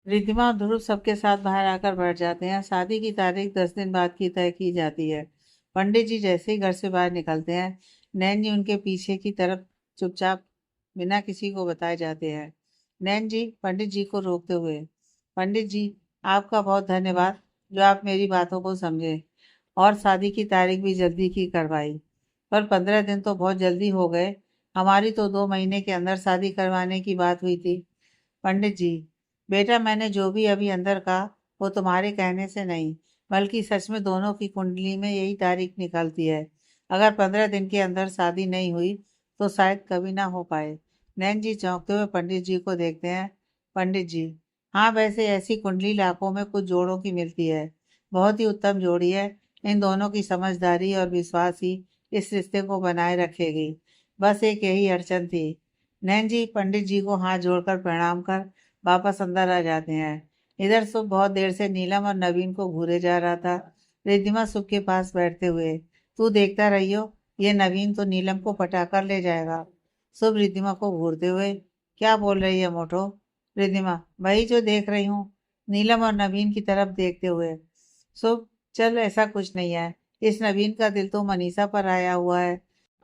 रिद्धिमा और ध्रुव सबके साथ बाहर आकर बैठ जाते हैं। शादी की तारीख 10 दिन बाद की तय की जाती है। पंडित जी जैसे ही घर से बाहर निकलते हैं, नैन जी उनके पीछे की तरफ चुपचाप बिना किसी को बताए जाते हैं। नैन जी पंडित जी को रोकते हुए, पंडित जी, आपका बहुत धन्यवाद जो आप मेरी बातों को समझे और शादी की तारीख भी जल्दी की करवाई। पर 15 दिन तो बहुत जल्दी हो गए। हमारी तो 2 महीने के अंदर शादी करवाने की बात हुई थी। पंडित जी, बेटा, मैंने जो भी अभी अंदर कहा वो तुम्हारे कहने से नहीं, बल्कि सच में दोनों की कुंडली में यही तारीख निकलती है। अगर 15 दिन के अंदर शादी नहीं हुई तो शायद कभी ना हो पाए। नैन जी चौंकते हुए पंडित जी को देखते हैं। पंडित जी, हाँ, वैसे ऐसी कुंडली लाखों में कुछ जोड़ों की मिलती है। बहुत ही उत्तम जोड़ी है। इन दोनों की समझदारी और विश्वास ही इस रिश्ते को बनाए रखेगी। बस एक यही अड़चन थी। नैन जी पंडित जी को हाथ जोड़कर प्रणाम कर वापस अंदर आ जाते हैं। इधर सुख बहुत देर से नीलम और नवीन को घूरे जा रहा था। रिद्धिमा सुख के पास बैठते हुए, तू देखता रहियो, ये नवीन तो नीलम को पटाकर ले जाएगा। शुभ रिद्धिमा को घूरते हुए, क्या बोल रही है मोटो? रिद्धिमा, वही जो देख रही हूँ। नीलम और नवीन की तरफ देखते हुए, शुभ, चल, ऐसा कुछ नहीं है। इस नवीन का दिल तो मनीषा पर आया हुआ है।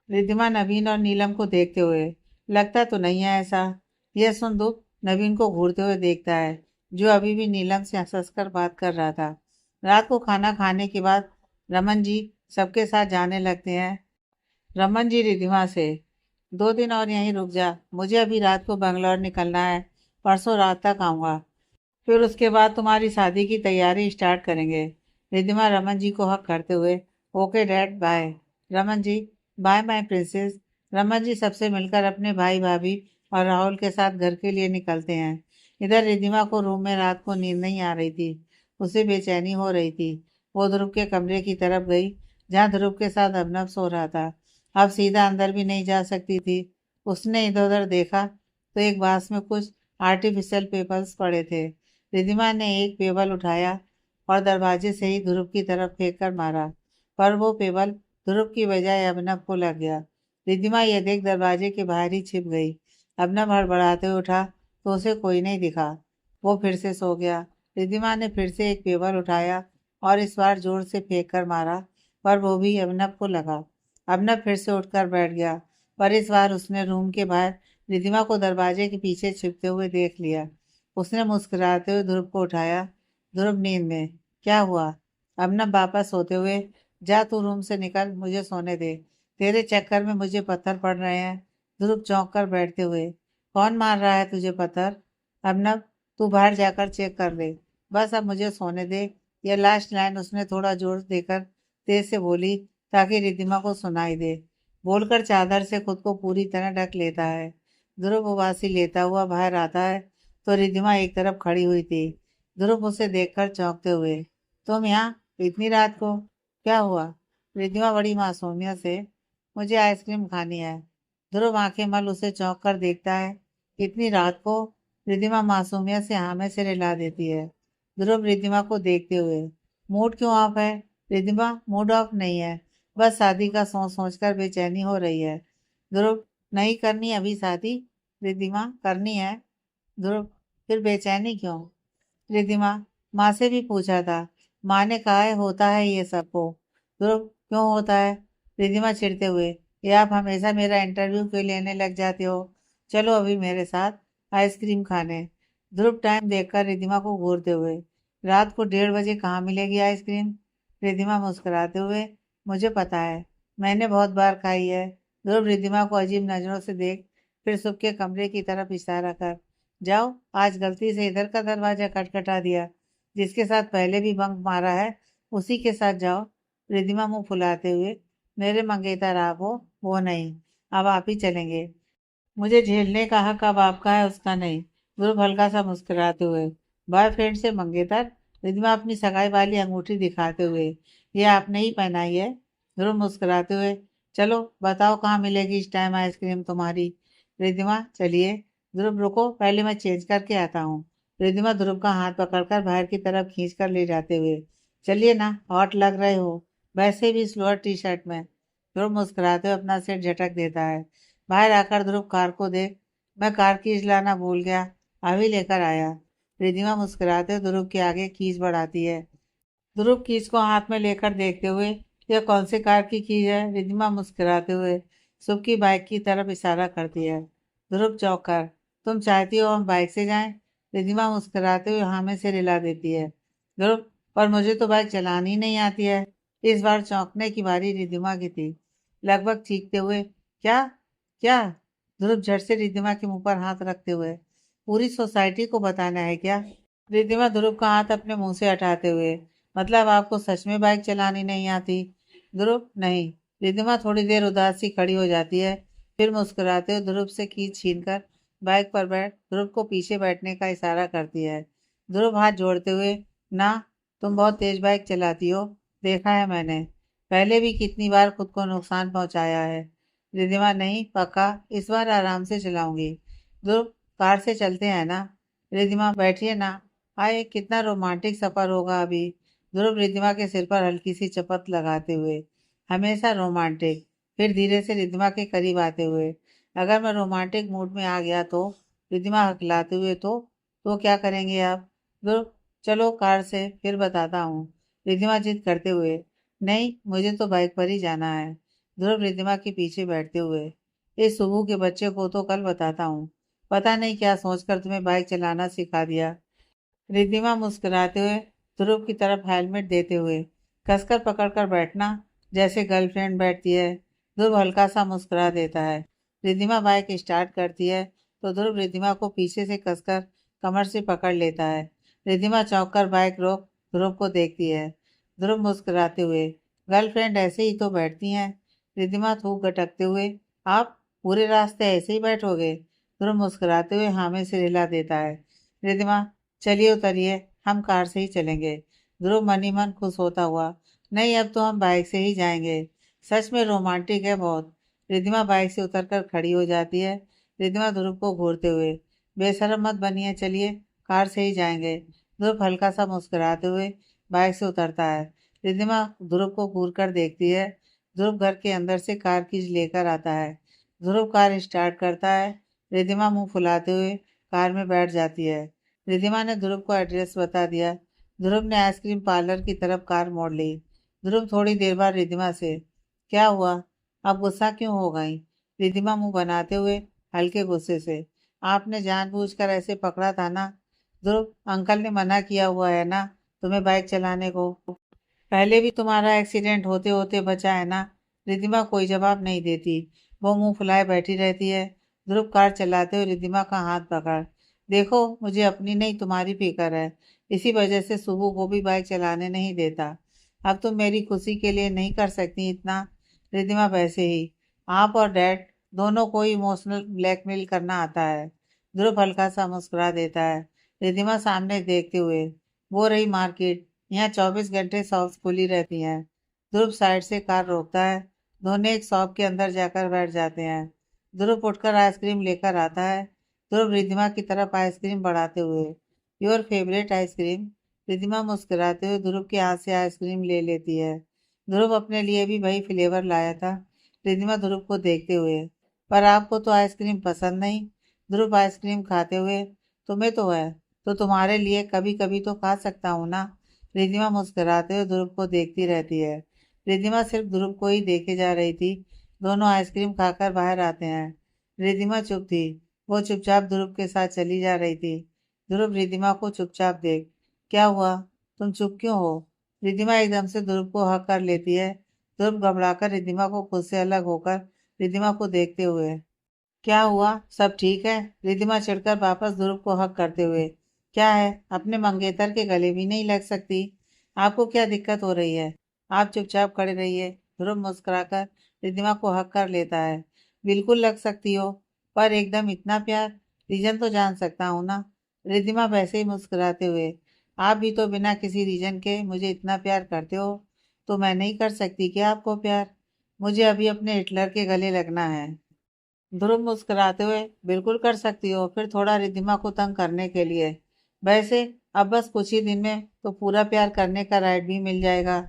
रिद्धिमा नवीन और नीलम को देखते हुए, लगता तो नहीं है ऐसा। यह सुन दुख नवीन को घूरते हुए देखता है, जो अभी भी नीलम से हंसकर बात कर रहा था। रात को खाना खाने के बाद रमन जी सबके साथ जाने लगते हैं। रमन जी रिद्धिमा से, 2 दिन और यहीं रुक जा, मुझे अभी रात को बंगलौर निकलना है। परसों रात तक आऊँगा, फिर उसके बाद तुम्हारी शादी की तैयारी स्टार्ट करेंगे। रिद्धिमा रमन जी को हक करते हुए, okay dad, bye. Raman ji, bye my princess. Raman ji सबसे मिलकर अपने भाई भाभी और राहुल के साथ घर के लिए निकलते हैं। इधर रिद्धिमा को रूम में रात को नींद नहीं आ रही थी। उसे बेचैनी हो रही थी। वो ध्रुव के कमरे की तरफ गई, जहाँ ध्रुव के साथ अभिनव सो रहा था। अब सीधा अंदर भी नहीं जा सकती थी। उसने इधर उधर देखा तो एक बांस में कुछ आर्टिफिशियल पेपर्स पड़े थे। रिद्धिमा ने एक पेबल उठाया और दरवाजे से ही ध्रुव की तरफ फेंक कर मारा, पर वो पेबल ध्रुव की बजाय अभिनव को लग गया। रिद्धिमा यह देख दरवाजे के बाहर ही छिप गई। अभिनव हड़बड़ाते हुए उठा तो उसे कोई नहीं दिखा। वो फिर से सो गया। रिद्धिमा ने फिर से एक पेबल उठाया और इस बार जोर से फेंक कर मारा, पर वो भी अभिनव को लगा। अभिनव फिर से उठकर बैठ गया, पर इस बार उसने रूम के बाहर रिद्धिमा को दरवाजे के पीछे छिपते हुए देख लिया। उसने मुस्कुराते हुए ध्रुव को उठाया। ध्रुव नींद में, क्या हुआ? अभिनव वापस सोते हुए, जा तू रूम से निकल, मुझे सोने दे। तेरे चक्कर में मुझे पत्थर पड़ रहे हैं। ध्रुव चौंक कर बैठते हुए, कौन मार रहा है तुझे पत्थर? अभिनव, तू बाहर जाकर चेक कर ले, बस अब मुझे सोने दे। यह लास्ट लाइन उसने थोड़ा जोर देकर तेज से बोली, ताकि रिद्धिमा को सुनाई दे। बोलकर चादर से खुद को पूरी तरह ढक लेता है। ध्रुव उबासी लेता हुआ बाहर आता है तो रिद्धिमा एक तरफ खड़ी हुई थी। ध्रुव उसे देखकर चौंकते हुए, तुम यहाँ इतनी रात को, क्या हुआ? रिद्धिमा बड़ी मासूमियत से, मुझे आइसक्रीम खानी है। ध्रुव आंखें मल उसे चौंक कर देखता है। इतनी रात को? रिद्धिमा मासूमियत से हाँ में सिर हिला देती है। ध्रुव रिद्धिमा को देखते हुए, मूड क्यों ऑफ है? रिद्धिमा, मूड ऑफ नहीं है, बस शादी का सोच सोच कर बेचैनी हो रही है। ध्रुव, नहीं करनी अभी शादी? रिद्धिमा, करनी है। ध्रुव, फिर बेचैनी क्यों? रिद्धिमा, माँ से भी पूछा था, माँ ने कहा है होता है ये सबको। ध्रुव, क्यों होता है? रिद्धिमा चिढ़ते हुए, ये आप हमेशा मेरा इंटरव्यू क्यों लेने लग जाते हो? चलो अभी मेरे साथ आइसक्रीम खाने। ध्रुव टाइम देखकर रिद्धिमा को घूरते हुए, रात को 1:30 बजे कहाँ मिलेगी आइसक्रीम? रिद्धिमा मुस्कुराते हुए, मुझे पता है, मैंने बहुत बार खाई है। ध्रुव रिद्धिमा को अजीब नजरों से देख फिर सबके कमरे की तरफ इशारा कर, जाओ, आज गलती से इधर का दरवाजा खटखटा दिया, जिसके साथ पहले भी बंक मारा है उसी के साथ जाओ। रिद्धिमा मुंह फुलाते हुए, मेरे मंगेतर आप हो, वो नहीं, अब आप ही चलेंगे। मुझे झेलने का हक अब आपका है, उसका नहीं। ध्रुव हल्का सा मुस्कुराते हुए, बॉयफ्रेंड से मंगेतर? रिद्धिमा अपनी सगाई वाली अंगूठी दिखाते हुए, ये आपने ही पहनाई है। ध्रुव मुस्कुराते हुए, चलो बताओ कहाँ मिलेगी इस टाइम आइसक्रीम तुम्हारी? रिद्धिमा, चलिए। ध्रुव, रुको, पहले मैं चेंज करके आता हूँ। रिद्धिमा ध्रुव का हाथ पकड़कर बाहर की तरफ खींच कर ले जाते हुए, चलिए ना, हॉट लग रहे हो, वैसे भी स्लोअर टी शर्ट में। ध्रुव मुस्कुराते हुए अपना सिर झटक देता है। बाहर आकर ध्रुव कार को देख, मैं कार कीज लाना भूल गया, अभी लेकर आया। रिद्धिमा मुस्कुराते हुए ध्रुव के आगे कीज बढ़ाती है। ध्रुव कीज को हाथ में लेकर देखते हुए, यह कौन सी कार की कीज है? रिद्धिमा मुस्कुराते हुए शुभ की बाइक की तरफ इशारा करती है। ध्रुव चौंक कर, तुम चाहती हो हम बाइक से जाएं? रिद्धिमा मुस्कुराते हुए हाँ में सिर हिला देती है। ध्रुव, पर मुझे तो बाइक चलानी ही नहीं आती है। इस बार चौंकने की बारी रिद्धिमा की थी। लगभग चीखते हुए, क्या क्या? ध्रुव झट से रिद्धिमा के मुंह पर हाथ रखते हुए, पूरी सोसाइटी को बताना है क्या? रिद्धिमा ध्रुव का हाथ अपने मुंह से हटाते हुए, मतलब आपको सच में बाइक चलानी नहीं आती? ध्रुव, नहीं। रिद्धिमा थोड़ी देर उदास सी खड़ी हो जाती है, फिर मुस्कुराते हुए ध्रुव से कीज छीनकर बाइक पर बैठ ध्रुव को पीछे बैठने का इशारा करती है। ध्रुव हाथ जोड़ते हुए, ना, तुम बहुत तेज बाइक चलाती हो, देखा है मैंने। पहले भी कितनी बार खुद को नुकसान पहुंचाया है। रिद्धिमा, नहीं, पक्का इस बार आराम से चलाऊंगी। ध्रुव, कार से चलते हैं ना? रिद्धिमा, बैठिए ना। हाय, कितना रोमांटिक सफर होगा अभी। ध्रुव रिद्धिमा के सिर पर हल्की सी चपत लगाते हुए, हमेशा रोमांटिक। फिर धीरे से रिद्धिमा के करीब आते हुए, अगर मैं रोमांटिक मूड में आ गया तो? रिद्धिमा हकलाते हुए, तो क्या करेंगे आप? ध्रुव, चलो कार से, फिर बताता हूँ। रिद्धिमा जिद करते हुए, नहीं, मुझे तो बाइक पर ही जाना है। ध्रुव रिद्धिमा के पीछे बैठते हुए, इस सुबह के बच्चे को तो कल बताता हूँ। पता नहीं क्या सोचकर तुम्हें बाइक चलाना सिखा दिया। रिद्धिमा मुस्कुराते हुए ध्रुव की तरफ हेलमेट देते हुए, कसकर पकड़कर बैठना, जैसे गर्लफ्रेंड बैठती है। ध्रुव हल्का सा मुस्कुरा देता है। रिद्धिमा बाइक स्टार्ट करती है तो ध्रुव रिद्धिमा को पीछे से कसकर कमर से पकड़ लेता है। रिद्धिमा चौंक कर बाइक रोक ध्रुव को देखती है। ध्रुव मुस्कुराते हुए, गर्लफ्रेंड ऐसे ही तो बैठती हैं। रिद्धिमा थूक गटकते हुए, आप पूरे रास्ते ऐसे ही बैठोगे? ध्रुव मुस्कुराते हुए हाँ में सिर हिला देता है। रिद्धिमा, चलिए उतरिए, हम कार से ही चलेंगे। ध्रुव मन ही मन खुश होता हुआ, नहीं, अब तो हम बाइक से ही जाएंगे। सच में रोमांटिक है बहुत। रिद्धिमा बाइक से उतरकर खड़ी हो जाती है। रिद्धिमा ध्रुव को घूरते हुए, बेशर्म मत बनिए, चलिए कार से ही जाएंगे। ध्रुव हल्का सा मुस्कुराते हुए बाइक से उतरता है। रिद्धिमा ध्रुव को घूर कर देखती है। ध्रुव घर के अंदर से कार कीज लेकर आता है। ध्रुव कार स्टार्ट करता है। रिद्धिमा मुंह फुलाते हुए कार में बैठ जाती है। रिद्धिमा ने ध्रुव को एड्रेस बता दिया। ध्रुव ने आइसक्रीम पार्लर की तरफ कार मोड़ ली। ध्रुव थोड़ी देर बाद रिद्धिमा से, क्या हुआ, अब गुस्सा क्यों हो गई? रिद्धिमा मुंह बनाते हुए, हल्के गुस्से से, आपने जानबूझकर ऐसे पकड़ा था ना? ध्रुव, अंकल ने मना किया हुआ है ना तुम्हें बाइक चलाने को। पहले भी तुम्हारा एक्सीडेंट होते होते बचा है ना? रिद्धिमा कोई जवाब नहीं देती, वो मुंह फुलाए बैठी रहती है। ध्रुव कार चलाते हुए रिद्धिमा का हाथ पकड़, देखो, मुझे अपनी नहीं तुम्हारी फिक्र है। इसी वजह से सुबह को भी बाइक चलाने नहीं देता। अब तुम मेरी खुशी के लिए नहीं कर सकती इतना? रिद्धिमा, वैसे ही आप और डैड दोनों को इमोशनल ब्लैकमेल करना आता है। ध्रुव हल्का सा मुस्कुरा देता है। रिद्धिमा सामने देखते हुए, वो रही मार्केट, यहाँ 24 घंटे शॉप्स खुली रहती हैं। ध्रुव साइड से कार रोकता है। दोनों एक शॉप के अंदर जाकर बैठ जाते हैं। ध्रुव उठकर आइसक्रीम लेकर आता है। ध्रुव रिद्धिमा की तरफ आइसक्रीम बढ़ाते हुए, योर फेवरेट आइसक्रीम? रिद्धिमा मुस्कुराते हुए ध्रुव के हाथ से आइसक्रीम ले लेती है। ध्रुव अपने लिए भी वही फ्लेवर लाया था। रिद्धिमा ध्रुव को देखते हुए, पर आपको तो आइसक्रीम पसंद नहीं। ध्रुव आइसक्रीम खाते हुए, तुम्हें तो है, तो तुम्हारे लिए कभी कभी तो खा सकता हूँ ना? रिद्धिमा मुस्कुराते हुए ध्रुव को देखती रहती है। रिद्धिमा सिर्फ ध्रुव को ही देखे जा रही थी। दोनों आइसक्रीम खाकर बाहर आते हैं। रिद्धिमा चुप थी। वो चुपचाप ध्रुव के साथ चली जा रही थी। ध्रुव रिद्धिमा को चुपचाप देख, क्या हुआ, तुम चुप क्यों हो? रिद्धिमा एकदम से ध्रुव को हक कर लेती है। ध्रुव घबराकर रिद्धिमा को खुद से अलग होकर रिद्धिमा को देखते हुए, क्या हुआ, सब ठीक है? रिद्धिमा चिढ़कर वापस ध्रुव को हक करते हुए, क्या है, अपने मंगेतर के गले भी नहीं लग सकती? आपको क्या दिक्कत हो रही है? आप चुपचाप खड़े रहिए। ध्रुव मुस्कुराकर रिद्धिमा को हक कर लेता है। बिल्कुल लग सकती हो, पर एकदम इतना प्यार? रीजन तो जान सकता हूँ ना? रिद्धिमा वैसे ही मुस्कुराते हुए, आप भी तो बिना किसी रीजन के मुझे इतना प्यार करते हो, तो मैं नहीं कर सकती क्या आपको प्यार? मुझे अभी अपने हिटलर के गले लगना है। ध्रुव मुस्कुराते हुए, बिल्कुल कर सकती हो, फिर थोड़ा रिद्धिमा को तंग करने के लिए। वैसे अब बस कुछ ही दिन में तो पूरा प्यार करने का राइट भी मिल जाएगा।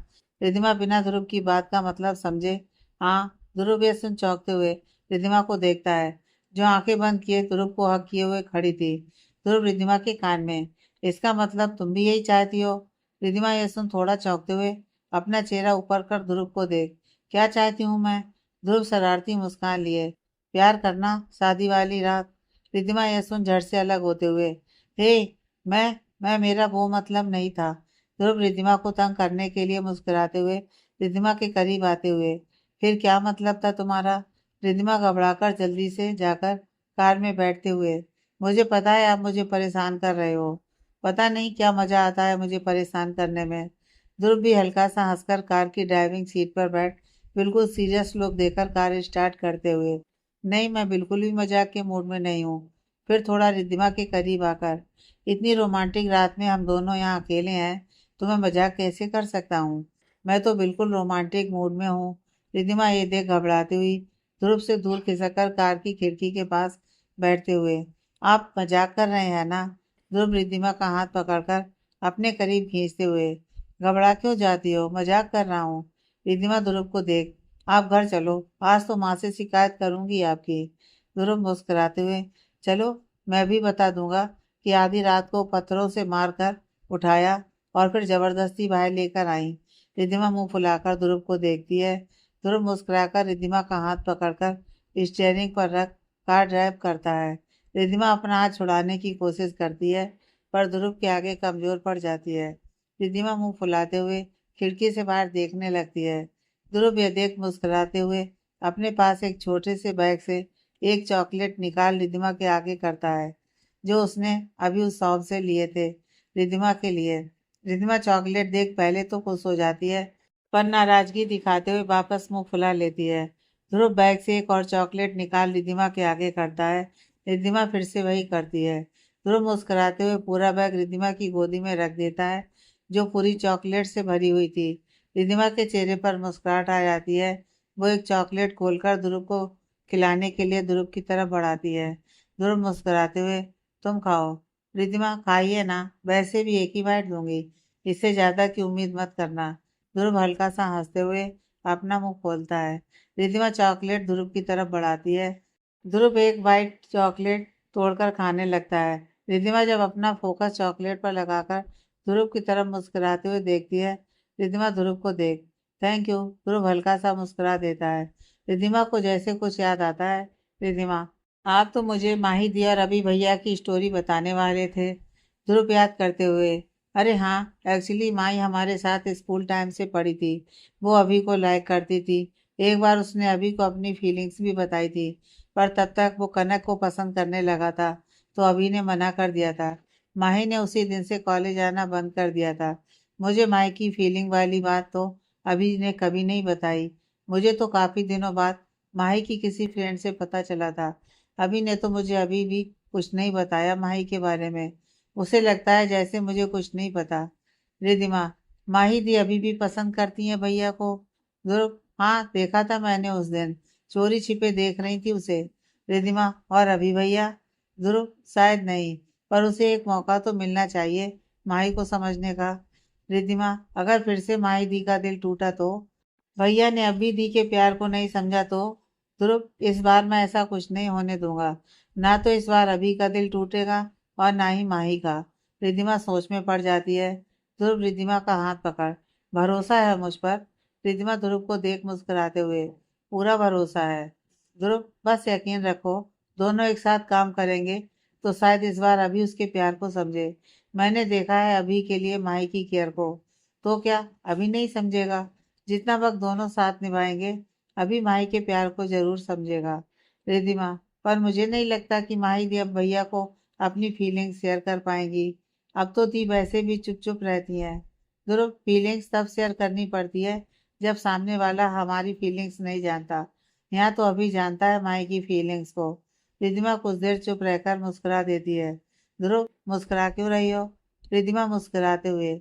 रिद्धिमा बिना ध्रुव की बात का मतलब समझे, हाँ। ध्रुव ये सुन चौंकते हुए रिद्धिमा को देखता है, जो आंखें बंद किए ध्रुव को हक किए हुए खड़ी थी। ध्रुव रिद्धिमा के कान में, इसका मतलब तुम भी यही चाहती हो? रिद्धिमा यह सुन थोड़ा चौंकते हुए अपना चेहरा ऊपर कर ध्रुव को देख, क्या चाहती हूँ मैं? ध्रुव शरारती मुस्कान लिए, प्यार करना, शादी वाली रात। रिद्धिमा यह सुन झट से अलग होते हुए, हे, मैं मेरा वो मतलब नहीं था। ध्रुव रिद्धिमा को तंग करने के लिए मुस्कुराते हुए रिद्धिमा के करीब आते हुए, फिर क्या मतलब था तुम्हारा? रिद्धिमा घबराकर जल्दी से जाकर कार में बैठते हुए, मुझे पता है आप मुझे परेशान कर रहे हो। पता नहीं क्या मजा आता है मुझे परेशान करने में। ध्रुव भी हल्का सा हंसकर कार की ड्राइविंग सीट पर बैठ बिल्कुल सीरियस लुक देकर कार स्टार्ट करते हुए, नहीं मैं बिल्कुल भी मजाक के मूड में नहीं हूँ। फिर थोड़ा रिद्धिमा के करीब आकर, इतनी रोमांटिक रात में हम दोनों यहाँ अकेले हैं, तो मैं मजाक कैसे कर सकता हूँ? मैं तो बिल्कुल रोमांटिक मूड में हूँ। रिद्धिमा ये देख घबराती हुई ध्रुव से दूर खिसककर कार की खिड़की के पास बैठते हुए, आप मजाक कर रहे हैं ना? ध्रुव रिद्धिमा का हाथ पकड़कर अपने करीब खींचते हुए, घबरा क्यों जाती हो? मजाक कर रहा हूँ। रिद्धिमा ध्रुव को देख, आप घर चलो, आज तो माँ से शिकायत करूंगी आपकी। ध्रुव मुस्कुराते हुए, चलो मैं भी बता दूंगा कि आधी रात को पत्थरों से मारकर उठाया और फिर जबरदस्ती बाहर लेकर आई। रिद्धिमा मुंह फुलाकर ध्रुव को देखती है। ध्रुव मुस्कुराकर रिद्धिमा का हाथ पकड़कर स्टीयरिंग पर रख कार ड्राइव करता है। रिद्धिमा अपना हाथ छुड़ाने की कोशिश करती है, पर ध्रुव के आगे कमजोर पड़ जाती है। रिद्धिमा मुंह फुलाते हुए खिड़की से बाहर देखने लगती है। ध्रुव यह देख मुस्कुराते हुए अपने पास एक छोटे से बैग से एक चॉकलेट निकाल रिद्धिमा के आगे करता है, जो उसने अभी उस शॉप से लिए थे रिद्धिमा के लिए। रिद्धिमा चॉकलेट देख पहले तो खुश हो जाती है, पर नाराजगी दिखाते हुए वापस मुंह फुला लेती है। ध्रुव बैग से एक और चॉकलेट निकाल रिद्धिमा के आगे करता है। रिद्धिमा फिर से वही करती है। ध्रुव मुस्कुराते हुए पूरा बैग रिद्धिमा की गोदी में रख देता है, जो पूरी चॉकलेट से भरी हुई थी। रिद्धिमा के चेहरे पर मुस्कुराहट आ जाती है। वो एक चॉकलेट खोलकर ध्रुव को खिलाने के लिए ध्रुव की तरफ बढ़ाती है। ध्रुव मुस्कुराते हुए, तुम खाओ। रिद्धिमा, खाइए ना, वैसे भी एक ही बाइट दूंगी, इससे ज्यादा की उम्मीद मत करना। ध्रुव हल्का सा हंसते हुए अपना मुंह खोलता है। रिद्धिमा चॉकलेट ध्रुव की तरफ बढ़ाती है। ध्रुव एक बाइट चॉकलेट तोड़कर खाने लगता है। रिद्धिमा जब अपना फोकस चॉकलेट पर लगाकर ध्रुव की तरफ मुस्कुराते हुए देखती है। रिद्धिमा ध्रुव को देख, थैंक यू। ध्रुव हल्का सा मुस्कुरा देता है। रिद्धिमा को जैसे कुछ याद आता है। रिद्धिमा, आप तो मुझे माही दी और अभी भैया की स्टोरी बताने वाले थे। ध्रुव याद करते हुए, अरे हाँ, एक्चुअली माही हमारे साथ स्कूल टाइम से पढ़ी थी। वो अभी को लाइक करती थी। एक बार उसने अभी को अपनी फीलिंग्स भी बताई थी, पर तब तक वो कनक को पसंद करने लगा था, तो अभी ने मना कर दिया था। माही ने उसी दिन से कॉलेज आना बंद कर दिया था। मुझे माही की फीलिंग वाली बात तो अभी ने कभी नहीं बताई। मुझे तो काफी दिनों बाद माही की किसी फ्रेंड से पता चला था। अभी ने तो मुझे अभी भी कुछ नहीं बताया माही के बारे में। उसे लगता है जैसे मुझे कुछ नहीं पता। रिद्धिमा, माही दी अभी भी पसंद करती हैं भैया को? ध्रुव, हाँ, देखा था मैंने उस दिन, चोरी छिपे देख रही थी उसे। रिद्धिमा, और अभी भैया? ध्रुव, शायद नहीं, पर उसे एक मौका तो मिलना चाहिए माही को समझने का। रिद्धिमा, अगर फिर से माही दी का दिल टूटा तो? भैया ने अभी दी के प्यार को नहीं समझा तो? ध्रुव, इस बार मैं ऐसा कुछ नहीं होने दूंगा। ना तो इस बार अभी का दिल टूटेगा और ना ही माही का। रिद्धिमा सोच में पड़ जाती है। ध्रुव रिद्धिमा का हाथ पकड़, भरोसा है मुझ पर? रिद्धिमा ध्रुव को देख मुस्कुराते हुए, पूरा भरोसा है। ध्रुव, बस यकीन रखो, दोनों एक साथ काम करेंगे तो शायद इस बार अभी उसके प्यार को समझे। मैंने देखा है अभी के लिए माही की केयर को। तो क्या अभी नहीं समझेगा? जितना वक्त दोनों साथ निभाएंगे, अभी माही के प्यार को जरूर समझेगा। रिद्धिमा, पर मुझे नहीं लगता कि माही दी अब भैया को अपनी फीलिंग्स शेयर कर पाएंगी। अब तो दी वैसे भी चुप चुप रहती है। ध्रुव, फीलिंग्स तब शेयर करनी पड़ती है जब सामने वाला हमारी फीलिंग्स नहीं जानता। यहाँ तो अभी जानता है माही की फीलिंग्स को। रिद्धिमा कुछ देर चुप रहकर मुस्कुरा देती है। ध्रुव, मुस्कुरा क्यों रही हो? रिद्धिमा मुस्कुराते हुए,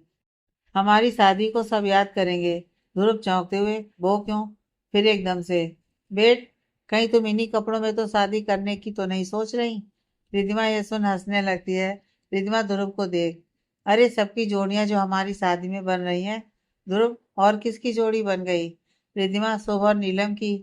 हमारी शादी को सब याद करेंगे। ध्रुव चौंकते हुए, वो क्यों? फिर एकदम से, बेट, कहीं तुम इन्हीं कपड़ों में तो शादी करने की तो नहीं सोच रही? रिद्धिमा यह सुन हंसने लगती है। रिद्धिमा ध्रुव को देख, अरे सबकी जोड़ियां जो हमारी शादी में बन रही हैं। ध्रुव, और किसकी जोड़ी बन गई? रिद्धिमा, शुभ और नीलम की।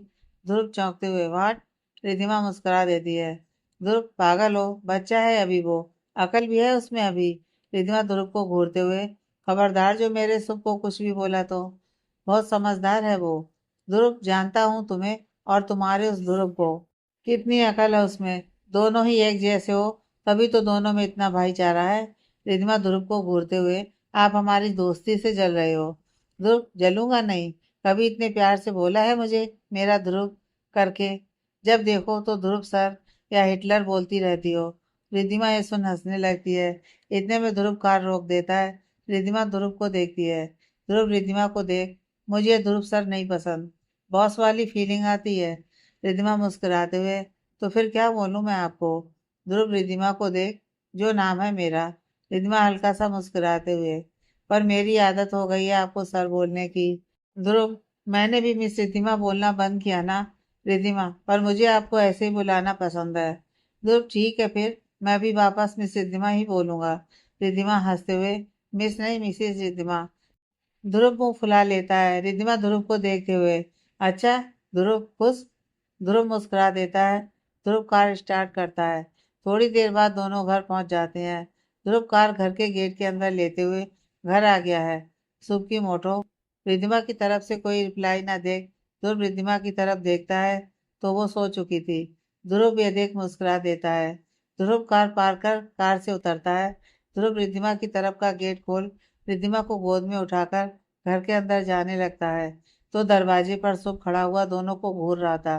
ध्रुव चौंकते हुए, वाट? रिद्धिमा मुस्कुरा देती है। ध्रुव, पागल हो, बच्चा है अभी वो, अकल भी है उसमें अभी। रिद्धिमा ध्रुव को घूरते हुए, खबरदार जो मेरे शुभ को कुछ भी बोला तो। बहुत समझदार है वो। ध्रुव, जानता हूँ तुम्हें और तुम्हारे उस ध्रुव को। कितनी अकल है उसमें। दोनों ही एक जैसे हो, तभी तो दोनों में इतना भाईचारा है। रिद्धिमा ध्रुव को घूरते हुए, आप हमारी दोस्ती से जल रहे हो। ध्रुव, जलूंगा नहीं। कभी इतने प्यार से बोला है मुझे मेरा ध्रुव करके। जब देखो तो ध्रुव सर या हिटलर बोलती रहती हो। रिद्धिमा ये सुन हंसने लगती है। इतने में ध्रुव कार रोक देता है। रिद्धिमा ध्रुव को देखती है। ध्रुव रिद्धिमा को देख, मुझे ध्रुव सर नहीं पसंद। बॉस वाली फीलिंग आती है। रिद्धिमा मुस्कुराते हुए, तो फिर क्या बोलूं मैं आपको। ध्रुव रिद्धिमा को देख, जो नाम है मेरा। रिद्धिमा हल्का सा मुस्कुराते हुए, पर मेरी आदत हो गई है आपको सर बोलने की। ध्रुव, मैंने भी मिस रिद्धिमा बोलना बंद किया ना। रिद्धिमा, पर मुझे आपको ऐसे ही बुलाना पसंद है। ध्रुव, ठीक है फिर मैं भी वापस मिस रिद्धिमा ही बोलूंगा। रिद्धिमा हंसते हुए, मिस नहीं मिसेस रिद्धिमा। ध्रुव मुंह फुला लेता है। रिद्धिमा ध्रुव को देखते हुए, अच्छा ध्रुव खुश। ध्रुव मुस्कुरा देता है। ध्रुव कार स्टार्ट करता है। थोड़ी देर बाद दोनों घर पहुंच जाते हैं। ध्रुव कार घर के गेट के अंदर लेते हुए घर आ गया है। शुभ की मोटो। रिद्धिमा की तरफ से कोई रिप्लाई ना देख ध्रुव रिद्धिमा की तरफ देखता है तो वो सो चुकी थी। ध्रुव ये देख मुस्कुरा देता है। ध्रुव कार पार कर कार से उतरता है। ध्रुव रिद्धिमा की तरफ का गेट खोल रिद्धिमा को गोद में उठाकर घर के अंदर जाने लगता है तो दरवाजे पर शुभ खड़ा हुआ दोनों को घूर रहा था।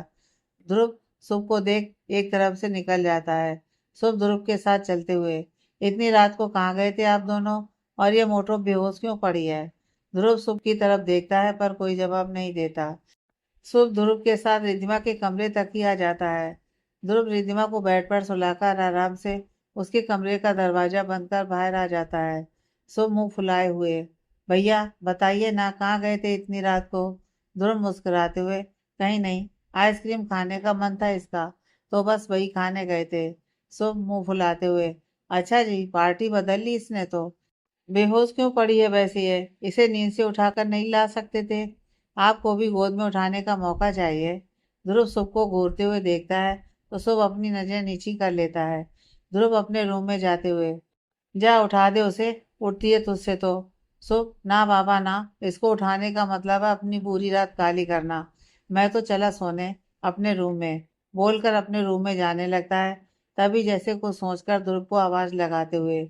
ध्रुव शुभ को देख एक तरफ से निकल जाता है। शुभ ध्रुव के साथ चलते हुए, इतनी रात को कहाँ गए थे आप दोनों, और ये मोटो बेहोश क्यों पड़ी है। ध्रुव शुभ की तरफ देखता है पर कोई जवाब नहीं देता। शुभ ध्रुव के साथ रिद्धिमा के कमरे तक ही आ जाता है। ध्रुव रिद्धिमा को बेड पर सुलाकर आराम से उसके कमरे का दरवाजा बंद कर बाहर आ जाता है। शुभ मुंह फुलाए हुए, भैया बताइए ना कहाँ गए थे इतनी रात को। ध्रुव मुस्कुराते हुए, कहीं नहीं, आइसक्रीम खाने का मन था इसका, तो बस वही खाने गए थे। शुभ मुंह फुलाते हुए, अच्छा जी, पार्टी बदल ली इसने तो। बेहोश क्यों पड़ी है वैसे ये, इसे नींद से उठाकर नहीं ला सकते थे। आपको भी गोद में उठाने का मौका चाहिए। ध्रुव शुभ को घूरते हुए देखता है तो शुभ अपनी नजर नीची कर लेता है। ध्रुव अपने रूम में जाते हुए, जा उठा दे उसे, उठती है तुझसे तो। शुभ, ना बाबा ना, इसको उठाने का मतलब है अपनी पूरी रात काली करना। मैं तो चला सोने अपने रूम में, बोलकर अपने रूम में जाने लगता है। तभी जैसे कुछ सोचकर ध्रुव को आवाज लगाते हुए,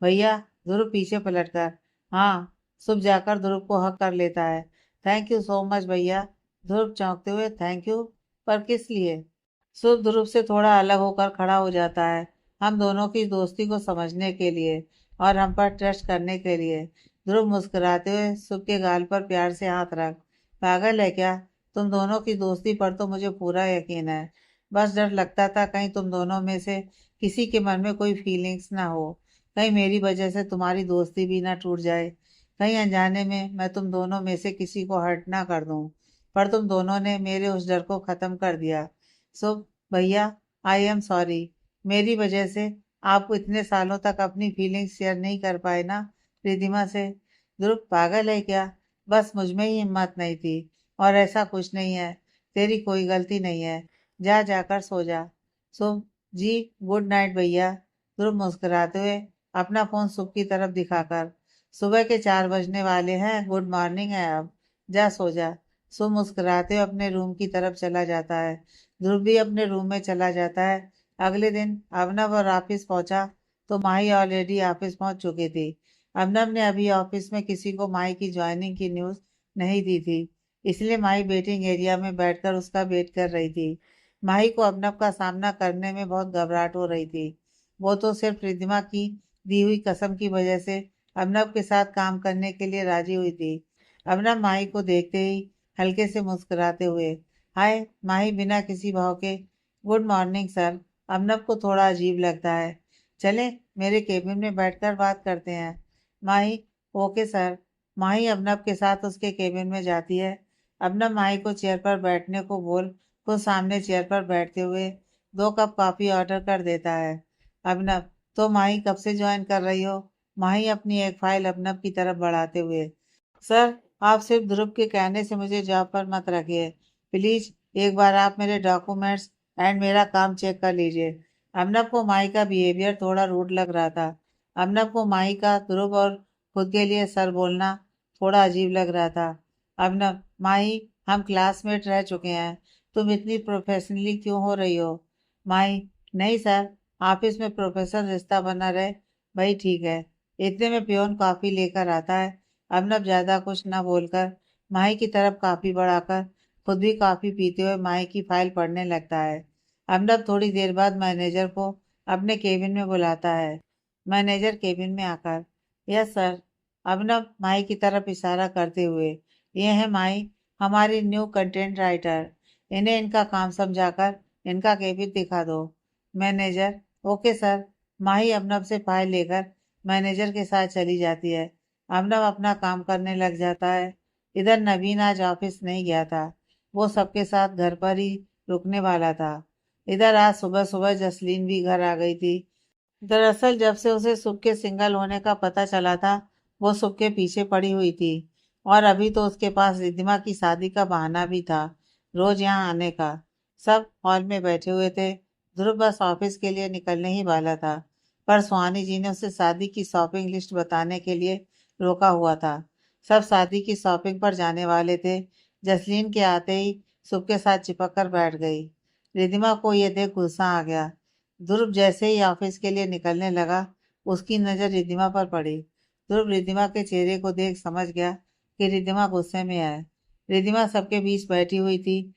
भैया। ध्रुव पीछे पलटकर, हाँ। शुभ जाकर ध्रुव को हक कर लेता है। थैंक यू सो मच भैया। ध्रुव चौंकते हुए, थैंक यू, पर किस लिए। शुभ ध्रुव से थोड़ा अलग होकर खड़ा हो जाता है। हम दोनों की दोस्ती को समझने के लिए और हम पर ट्रस्ट करने के लिए। ध्रुव मुस्कुराते हुए शुभ के गाल पर प्यार से हाथ रख, पागल है क्या। तुम दोनों की दोस्ती पर तो मुझे पूरा यकीन है। बस डर लगता था कहीं तुम दोनों में से किसी के मन में कोई फीलिंग्स ना हो। कहीं मेरी वजह से तुम्हारी दोस्ती भी ना टूट जाए। कहीं अनजाने में मैं तुम दोनों में से किसी को हर्ट ना कर दूं। पर तुम दोनों ने मेरे उस डर को खत्म कर दिया। सो भैया, आई एम सॉरी। मेरी वजह से आप इतने सालों तक अपनी फीलिंग्स शेयर नहीं कर पाए ना रिधिमा से। ध्रुव, पागल है क्या। बस मुझ में ही हिम्मत नहीं थी, और ऐसा कुछ नहीं है। तेरी कोई गलती नहीं है। जा जाकर सो जा। सो जी, गुड नाइट भैया। ध्रुव मुस्कुराते हुए अपना फोन सुबह की तरफ दिखाकर, सुबह के 4 बजने वाले हैं, गुड मॉर्निंग है अब। जा सो जा। सो मुस्कुराते हुए अपने रूम की तरफ चला जाता है। ध्रुव भी अपने रूम में चला जाता है। अगले दिन अभिनव और ऑफिस पहुंचा तो माही ऑलरेडी ऑफिस पहुंच चुकी थी। अभिनव ने अभी ऑफिस में किसी को माही की ज्वाइनिंग की न्यूज नहीं दी थी, इसलिए माही वेटिंग एरिया में बैठकर उसका वेट कर रही थी। माही को अभिनव का सामना करने में बहुत घबराहट हो रही थी। वो तो सिर्फ रिद्धिमा की दी हुई कसम की वजह से अभिनव के साथ काम करने के लिए राजी हुई थी। अभिनव माही को देखते ही हल्के से मुस्कुराते हुए, हाय। माही बिना किसी भाव के, गुड मॉर्निंग सर। अभिनव को थोड़ा अजीब लगता है। चले मेरे केबिन में बैठकर बात करते हैं। माही, ओके सर। माही अभिनव के साथ उसके केबिन में जाती है। अभिनव माही को चेयर पर बैठने को बोल खुद सामने चेयर पर बैठते हुए 2 कप कॉफी ऑर्डर कर देता है। अभिनव, तो माही कब से ज्वाइन कर रही हो। माही अपनी एक फाइल अभिनव की तरफ बढ़ाते हुए, सर आप सिर्फ ध्रुव के कहने से मुझे जॉब पर मत रखिए। प्लीज एक बार आप मेरे डॉक्यूमेंट्स एंड मेरा काम चेक कर लीजिए। अभिनव को माई का बिहेवियर थोड़ा रूड लग रहा था। अर्नब को माही का ध्रुव और खुद के लिए सर बोलना थोड़ा अजीब लग रहा था। अर्नब, माही, हम क्लासमेट रह चुके हैं, तुम इतनी प्रोफेशनली क्यों हो रही हो? माही, नहीं सर, ऑफिस में प्रोफेशनल रिश्ता बना रहे वही ठीक है। इतने में पियोन कॉफी लेकर आता है। अर्नब ज्यादा कुछ न बोलकर माही की तरफ कॉफी बढ़ाकर खुद भी कॉफी पीते हुए माही की फाइल पढ़ने लगता है। अर्नब थोड़ी देर बाद मैनेजर को अपने केबिन में बुलाता है। मैनेजर केबिन में आकर, यस सर, अर्नब माही की तरफ इशारा करते हुए, ये है माही, हमारी न्यू कंटेंट राइटर। इन्हें इनका काम समझाकर इनका केबिन दिखा दो। Manager, okay sir. Mahi Arnab से फाइल लेकर मैनेजर के साथ चली जाती है। अर्नब अपना काम करने लग जाता है। इधर नवीन आज ऑफिस नहीं गया था, वो सबके साथ घर पर ही रुकने वाला था। इधर आज सुबह सुबह जसलीन भी घर आ गई थी। दरअसल जब से उसे सुख के सिंगल होने का पता चला था, वो सुख के पीछे पड़ी हुई थी। और अभी तो उसके पास रिद्धिमा की शादी का बहाना भी था रोज यहाँ आने का। सब हॉल में बैठे हुए थे। ध्रुव बस ऑफिस के लिए निकलने ही वाला था, पर सुहानी जी ने उसे शादी की शॉपिंग लिस्ट बताने के लिए रोका हुआ था। सब शादी की शॉपिंग पर जाने वाले थे। जसलीन के आते ही सुख के साथ चिपक कर बैठ गई। रिद्धिमा को यह देख गुस्सा आ गया। ध्रुव जैसे ही ऑफिस के लिए निकलने लगा, उसकी नजर रिद्धिमा पर पड़ी। ध्रुव रिद्धिमा के चेहरे को देख समझ गया कि रिद्धिमा गुस्से में है। रिद्धिमा सबके बीच बैठी हुई थी,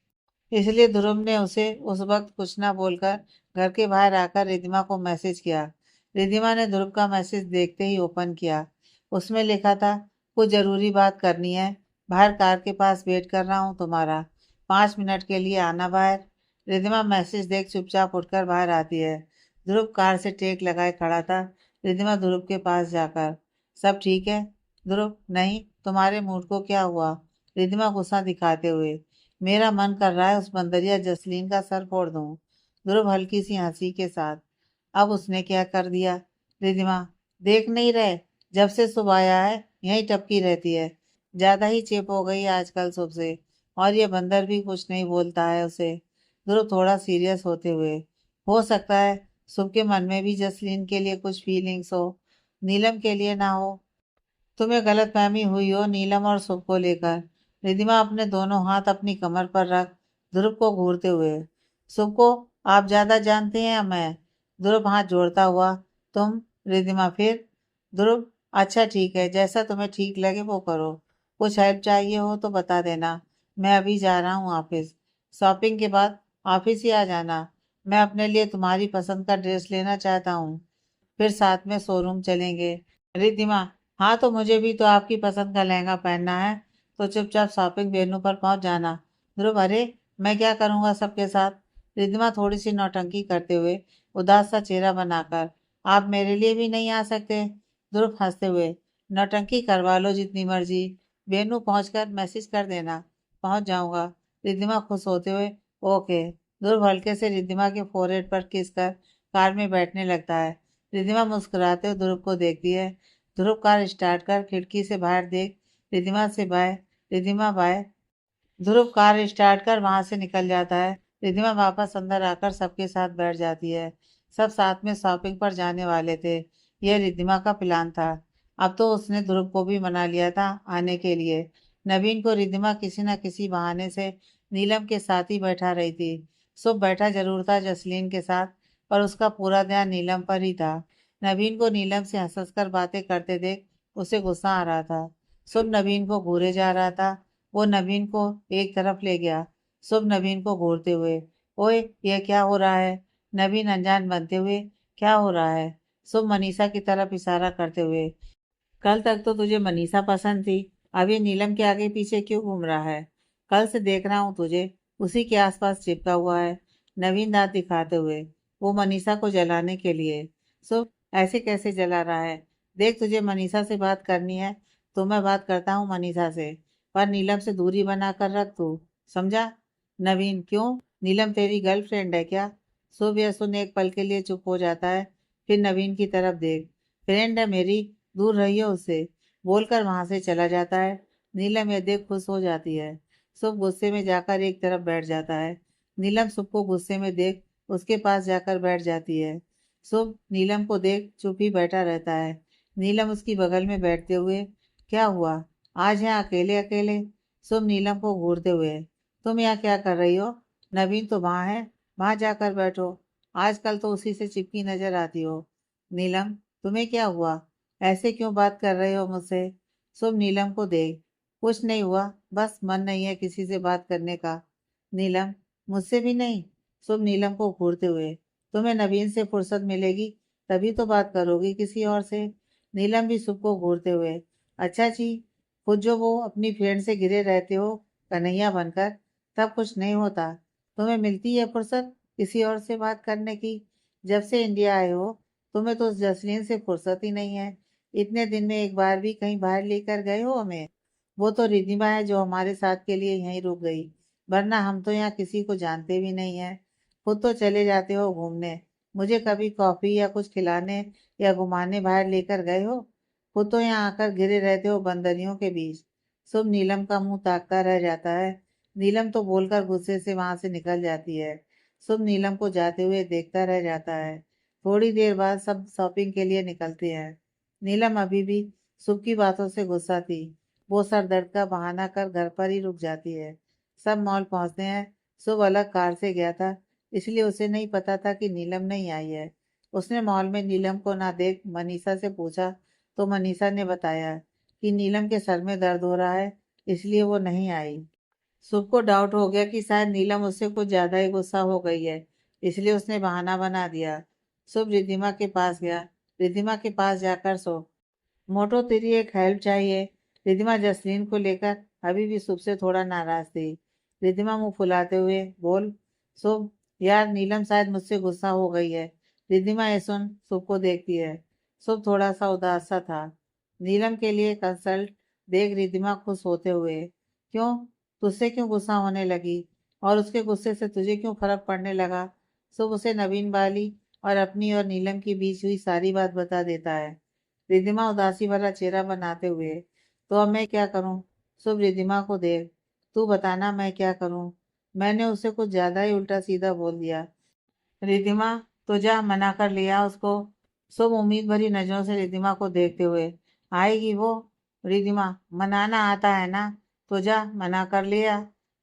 इसलिए ध्रुव ने उसे उस वक्त कुछ ना बोलकर घर के बाहर आकर रिद्धिमा को मैसेज किया। रिद्धिमा ने ध्रुव का मैसेज देखते ही ओपन किया। उसमें लिखा था, कुछ जरूरी बात करनी है, बाहर कार के पास वेट कर रहा हूँ तुम्हारा, 5 मिनट के लिए आना बाहर। रिद्धिमा मैसेज देख चुपचाप उठकर बाहर आती है। ध्रुव कार से टेक लगाए खड़ा था। रिद्धिमा ध्रुव के पास जाकर, सब ठीक है? ध्रुव, नहीं, तुम्हारे मूड को क्या हुआ? रिद्धिमा गुस्सा दिखाते हुए, मेरा मन कर रहा है उस बंदरिया जसलीन का सर फोड़ दूं। ध्रुव हल्की सी हंसी के साथ, अब उसने क्या कर दिया? रिद्धिमा, देख नहीं रहे, जब से सुबह आया है यहीं टपकी रहती है, ज्यादा ही चेप हो गई आजकल सुबह से। और ये बंदर भी कुछ नहीं बोलता है उसे। ध्रुव थोड़ा सीरियस होते हुए, हो सकता है सुबह के मन में भी जसलीन के लिए कुछ फीलिंग्स हो, नीलम के लिए ना हो। तुम्हें गलतफहमी हुई हो नीलम और शुभ को लेकर। रिद्धिमा अपने दोनों हाथ अपनी कमर पर रख ध्रुव को घूरते हुए, शुभ को आप ज्यादा जानते हैं या मैं? ध्रुव हाथ जोड़ता हुआ, तुम। रिद्धिमा, फिर? ध्रुव, अच्छा ठीक है, जैसा तुम्हें ठीक लगे वो करो। कुछ हेल्प चाहिए हो तो बता देना, मैं अभी जा रहा हूँ ऑफिस। शॉपिंग के बाद ऑफिस ही आ जाना। मैं अपने लिए तुम्हारी पसंद का ड्रेस लेना चाहता हूँ, फिर साथ में शोरूम चलेंगे। रिद्धिमा, हाँ तो मुझे भी तो आपकी पसंद का लहंगा पहनना है, तो चुपचाप शॉपिंग वेन्यू पर पहुंच जाना। ध्रुव, अरे मैं क्या करूंगा सबके साथ? रिद्धिमा थोड़ी सी नौटंकी करते हुए उदास सा चेहरा बनाकर, आप मेरे लिए भी नहीं आ सकते? ध्रुव हंसते हुए, नौटंकी करवा लो जितनी मर्जी, वेन्यू पहुंचकर मैसेज कर देना, पहुंच जाऊंगा। रिद्धिमा खुश होते हुए, ओके। ध्रुव हल्के से रिद्धिमा के फोrehead पर किस कर कार में बैठने लगता है। रिद्धिमा मुस्कुराते हुए ध्रुव को देखती है। ध्रुव कार स्टार्ट कर खिड़की से बाहर देख रिद्धिमा से बाय, रिद्धिमा बाय। ध्रुव कार स्टार्ट कर वहां से निकल जाता है। रिद्धिमा वापस अंदर आकर सबके साथ बैठ जाती है। सब साथ में शॉपिंग पर जाने वाले थे, यह रिद्धिमा का प्लान था। अब तो उसने ध्रुव को भी मना लिया था आने के लिए। नवीन को रिद्धिमा किसी न किसी बहाने से नीलम के साथ ही बैठा रही थी। सुबह बैठा जरूर था जसलीन के साथ, पर उसका पूरा ध्यान नीलम पर ही था। नवीन को नीलम से हंस हंस कर बातें करते देख उसे गुस्सा आ रहा था। सुबह नवीन को घूरे जा रहा था। वो नवीन को एक तरफ ले गया। शुभ नवीन को घूरते हुए, ओए ये क्या हो रहा है? नवीन अनजान बनते हुए, क्या हो रहा है? शुभ मनीषा की तरफ इशारा करते हुए, कल तक तो तुझे मनीषा पसंद थी, अब ये नीलम के आगे पीछे क्यों घूम रहा है? कल से देख रहा हूँ तुझे उसी के आसपास चिपका हुआ है। नवीन दांत दिखाते हुए, वो मनीषा को जलाने के लिए। शुभ, ऐसे कैसे जला रहा है? देख, तुझे मनीषा से बात करनी है तो मैं बात करता हूँ मनीषा से, पर नीलम से दूरी बना कर रख तू, समझा? नवीन, क्यों? नीलम तेरी गर्लफ्रेंड है क्या? शुभ यह सुन एक पल के लिए चुप हो जाता है, फिर नवीन की तरफ देख, फ्रेंड है मेरी, दूर रहिए उससे, बोलकर वहां से चला जाता है। नीलम यह देख खुश हो जाती है। शुभ गुस्से में जाकर एक तरफ बैठ जाता है। नीलम शुभ को गुस्से में देख उसके पास जाकर बैठ जाती है। शुभ नीलम को देख चुप ही बैठा रहता है। नीलम उसकी बगल में बैठते हुए, क्या हुआ आज यहाँ अकेले अकेले? शुभ नीलम को घूरते हुए, तुम यहाँ क्या कर रही हो? नवीन तो वहाँ है, वहाँ जाकर बैठो। आजकल तो उसी से चिपकी नजर आती हो। नीलम, तुम्हें क्या हुआ? ऐसे क्यों बात कर रहे हो मुझसे? शुभ नीलम को देख, कुछ नहीं हुआ, बस मन नहीं है किसी से बात करने का। नीलम, मुझसे भी नहीं? शुभ नीलम को घूरते हुए, तुम्हें नवीन से फुर्सत मिलेगी तभी तो बात करोगी किसी और से। नीलम भी शुभ को घूरते हुए, अच्छा जी, खुद जो वो अपनी फ्रेंड से घिरे रहते हो कन्हैया बनकर, तब कुछ नहीं होता? तुम्हें मिलती है फुर्सत किसी और से बात करने की? जब से इंडिया आए हो तुम्हें तो उस जसलीन से फुर्सत ही नहीं है। इतने दिन में एक बार भी कहीं बाहर लेकर गए हो हमें? वो तो रिधिमा है जो हमारे साथ के लिए यहीं रुक गई, वरना हम तो यहाँ किसी को जानते भी नहीं है। खुद तो चले जाते हो घूमने, मुझे कभी कॉफी या कुछ खिलाने या घुमाने बाहर लेकर गए हो? खुद तो यहाँ आकर गिरे रहते हो बंदरियों के बीच। शुभ नीलम का मुंह ताकता रह जाता है। नीलम तो बोलकर गुस्से से वहां से निकल जाती है। शुभ नीलम को जाते हुए देखता रह जाता है। थोड़ी देर बाद सब शॉपिंग के लिए निकलते हैं। नीलम अभी भी शुभ की बातों से गुस्सा थी। वो सर दर्द का बहाना कर घर पर ही रुक जाती है। सब मॉल पहुंचते हैं। शुभ अलग कार से गया था, इसलिए उसे नहीं पता था कि नीलम नहीं आई है। उसने मॉल में नीलम को ना देख मनीषा से पूछा, तो मनीषा ने बताया कि नीलम के सर में दर्द हो रहा है, इसलिए वो नहीं आई। शुभ को डाउट हो गया कि शायद नीलम उससे कुछ ज्यादा ही गुस्सा हो गई है, इसलिए उसने बहाना बना दिया। शुभ रिद्धिमा के पास गया। रिद्धिमा के पास जाकर सो, मोटो तेरी एक हेल्प चाहिए। रिद्धिमा जसलीन को लेकर अभी भी शुभ से थोड़ा नाराज थी। रिद्धिमा मुंह फुलाते हुए, बोल शुभ, यार नीलम शायद मुझसे गुस्सा हो गई है। रिद्धिमा ये सुन शुभ को देखती है। शुभ थोड़ा सा उदास सा था। नीलम के लिए कंसल्ट देख रिद्धिमा खुश होते हुए, क्यों, तुझसे क्यों गुस्सा होने लगी? और उसके गुस्से से तुझे क्यों फर्क पड़ने लगा? शुभ उसे नवीन वाली और अपनी और नीलम के बीच हुई सारी बात बता देता है। रिद्धिमा उदासी वाला चेहरा बनाते हुए, तो अब मैं क्या करूं? शुभ रिद्धिमा को देख, तू बताना मैं क्या करूं? मैंने उसे कुछ ज्यादा ही उल्टा सीधा बोल दिया। रिद्धिमा, तो जा मना कर लिया उसको। शुभ उम्मीद भरी नजरों से रिद्धिमा को देखते हुए, आएगी वो? रिद्धिमा, मनाना आता है ना, तो जा मना कर लिया,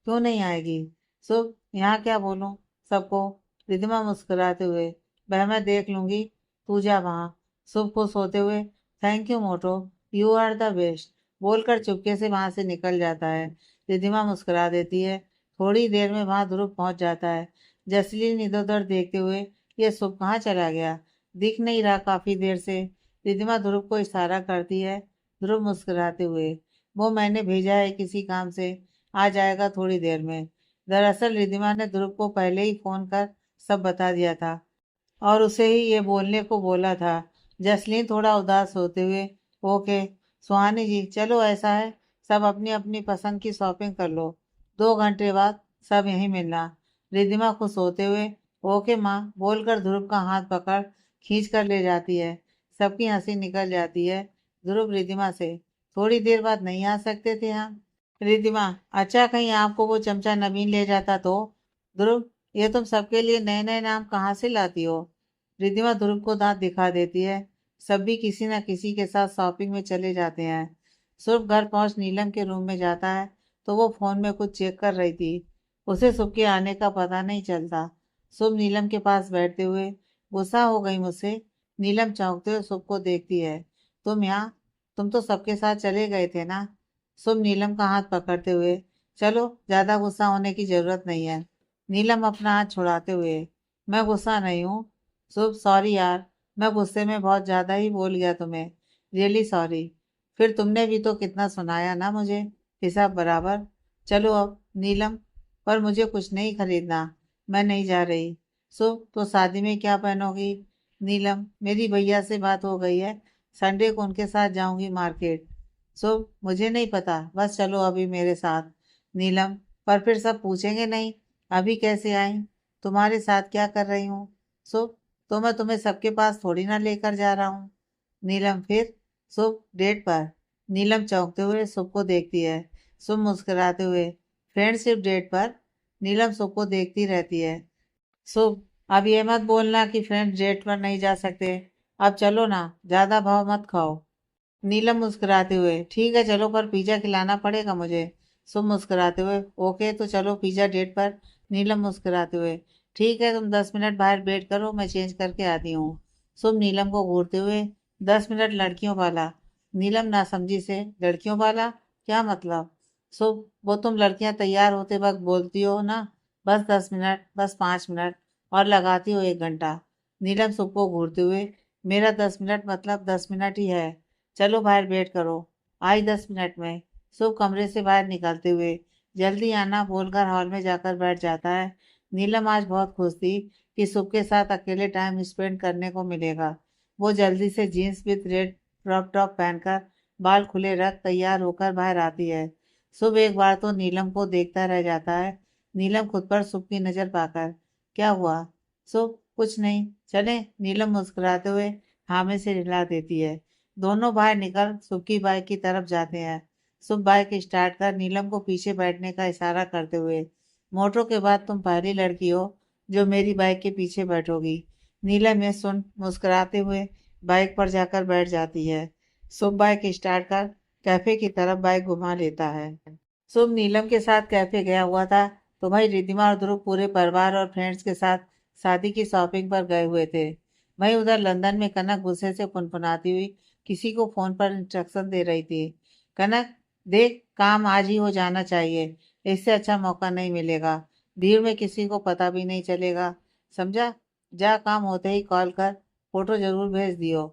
क्यों नहीं आएगी? शुभ, यहाँ क्या बोलूं सबको? रिद्धिमा मुस्कुराते हुए, वह मैं देख लूंगी, तू जा वहाँ। शुभ को सोते हुए, थैंक यू मोटो, यू आर द बेस्ट, बोलकर चुपके से वहां से निकल जाता है। रिद्धिमा मुस्कुरा देती है। थोड़ी देर में वहां ध्रुव पहुंच जाता है। जसलीन इधर उधर देखते हुए, ये शुभ कहाँ चला गया, दिख नहीं रहा काफी देर से। रिद्धिमा ध्रुव को इशारा करती है। ध्रुव मुस्कुराते हुए, वो मैंने भेजा है किसी काम से, आ जाएगा थोड़ी देर में। दरअसल रिद्धिमा ने ध्रुव को पहले ही फोन कर सब बता दिया था और उसे ही ये बोलने को बोला था। जसलीन थोड़ा उदास होते हुए, ओके सुहानी जी, चलो ऐसा है, सब अपनी अपनी पसंद की शॉपिंग कर लो, 2 घंटे बाद सब यहीं मिलना। रिद्धिमा खुश होते हुए, ओके माँ बोलकर ध्रुव का हाथ पकड़ खींच कर ले जाती है। सबकी हंसी निकल जाती है। ध्रुव रिद्धिमा से, थोड़ी देर बाद नहीं आ सकते थे हम? रिद्धिमा, अच्छा कहीं आपको वो चमचा नवीन ले जाता तो? ध्रुव, ये तुम सबके लिए नए नए नाम कहाँ से लाती हो? रिद्धिमा ध्रुव को दांत दिखा देती है। सब भी किसी न किसी के साथ शॉपिंग में चले जाते हैं। शुभ घर पहुंच नीलम के रूम में जाता है तो वो फोन में कुछ चेक कर रही थी। उसे शुभ के आने का पता नहीं चलता। शुभ नीलम के पास बैठते हुए, गुस्सा हो गई मुझसे? नीलम चौंकते हुए शुभ को देखती है, तुम यहाँ, तुम तो सबके साथ चले गए थे ना? शुभ नीलम का हाथ पकड़ते हुए, चलो ज्यादा गुस्सा होने की जरूरत नहीं है। नीलम अपना हाथ छुड़ाते हुए, मैं गुस्सा नहीं हूँ। शुभ, सॉरी यार, मैं गुस्से में बहुत ज्यादा ही बोल गया तुम्हें, रियली सॉरी। फिर तुमने भी तो कितना सुनाया ना मुझे, हिसाब बराबर। चलो अब नीलम, पर मुझे कुछ नहीं खरीदना, मैं नहीं जा रही। शुभ, तो शादी में क्या पहनोगी? नीलम, मेरी भैया से बात हो गई है, संडे को उनके साथ जाऊंगी मार्केट। शुभ, मुझे नहीं पता, बस चलो अभी मेरे साथ। नीलम, पर फिर सब पूछेंगे नहीं, अभी कैसे आई, तुम्हारे साथ क्या कर रही हूँ? शुभ, तो मैं तुम्हें सबके पास थोड़ी ना लेकर जा रहा हूँ। नीलम, फिर? शुभ, डेट पर। नीलम चौंकते हुए शुभ को देखती है। शुभ मुस्कुराते हुए, फ्रेंडशिप डेट पर। नीलम शुभ को देखती रहती है। शुभ, अब ये मत बोलना कि फ्रेंड्स डेट पर नहीं जा सकते। अब चलो ना, ज्यादा भाव मत खाओ। नीलम मुस्कुराते हुए, ठीक है चलो, पर पिज्जा खिलाना पड़ेगा मुझे। शुभ मुस्कुराते हुए, ओके तो चलो पिज्जा डेट पर। नीलम मुस्कुराते हुए, ठीक है तुम 10 मिनट बाहर वेट करो, मैं चेंज करके आती हूँ। शुभ नीलम को घूरते हुए, 10 मिनट लड़कियों वाला। नीलम नासमझी से, लड़कियों वाला क्या मतलब? शुभ, वो तुम लड़कियां तैयार होते वक्त बोलती हो ना, बस 10 मिनट, बस 5 मिनट, और लगाती हो 1 घंटा। नीलम शुभ को घूरते हुए, मेरा 10 मिनट मतलब 10 मिनट ही है। चलो बाहर वेट करो, आई 10 मिनट में। शुभ कमरे से बाहर निकलते हुए, जल्दी आना बोलकर हॉल में जाकर बैठ जाता है। नीलम आज बहुत खुश थी कि शुभ के साथ अकेले टाइम स्पेंड करने को मिलेगा। वो जल्दी से jeans with red crop top पहनकर, बाल खुले रख तैयार होकर बाहर आती है। शुभ एक बार तो नीलम को देखता रह जाता है। नीलम खुद पर शुभ की नजर पाकर, क्या हुआ? शुभ, कुछ नहीं, चले। नीलम मुस्कुराते हुए हाँ में से हिला देती है। दोनों बाहर निकल शुभ की बाइक की तरफ जाते हैं। शुभ बाइक स्टार्ट कर नीलम को पीछे बैठने का इशारा करते हुए, मोटो के बाद तुम पहली लड़की हो जो मेरी बाइक के पीछे बैठोगी। नीलम ये सुन मुस्कुराते हुए बाइक पर जाकर बैठ जाती है। शुभ बाइक स्टार्ट कर कैफे की तरफ बाइक घुमा लेता है। शुभ नीलम के साथ कैफे गया हुआ था तो भाई रिद्धिमा और ध्रुव पूरे परिवार और फ्रेंड्स के साथ शादी की शॉपिंग पर गए हुए थे। वहीं उधर लंदन में कनक गुस्से से पुनपुनाती हुई किसी को फोन पर इंस्ट्रक्शन दे रही थी। कनक, देख काम आज ही हो जाना चाहिए, इससे अच्छा मौका नहीं मिलेगा। भीड़ में किसी को पता भी नहीं चलेगा, समझा? जा काम होते ही कॉल कर, फोटो जरूर भेज दियो।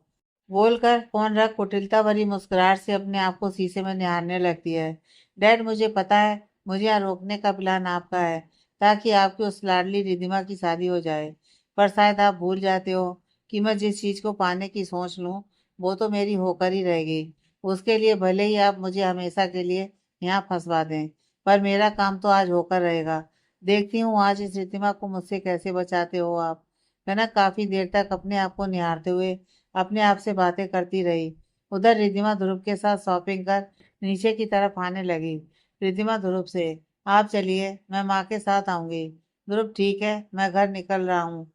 बोलकर फोन रख कुटिलता भरी मुस्कुराहट से अपने आप को शीशे में निहारने लगती है। डैड, मुझे पता है, मुझे यहाँ रोकने का प्लान आपका है ताकि आपकी उस लाडली रिधिमा की शादी हो जाए। पर शायद आप भूल जाते हो कि मैं जिस चीज को पाने की सोच लूं वो तो मेरी होकर ही रहेगी। उसके लिए भले ही आप मुझे हमेशा के लिए यहाँ फंसवा दें, पर मेरा काम तो आज होकर रहेगा। देखती हूँ आज इस रिधिमा को मुझसे कैसे बचाते हो आप। कनक काफी देर तक अपने आप को निहारते हुए अपने आप से बातें करती रही। उधर रिद्धिमा ध्रुव के साथ शॉपिंग कर नीचे की तरफ आने लगी। रिद्धिमा ध्रुव से, आप चलिए, मैं माँ के साथ आऊंगी। ध्रुव, ठीक है, मैं घर निकल रहा हूँ,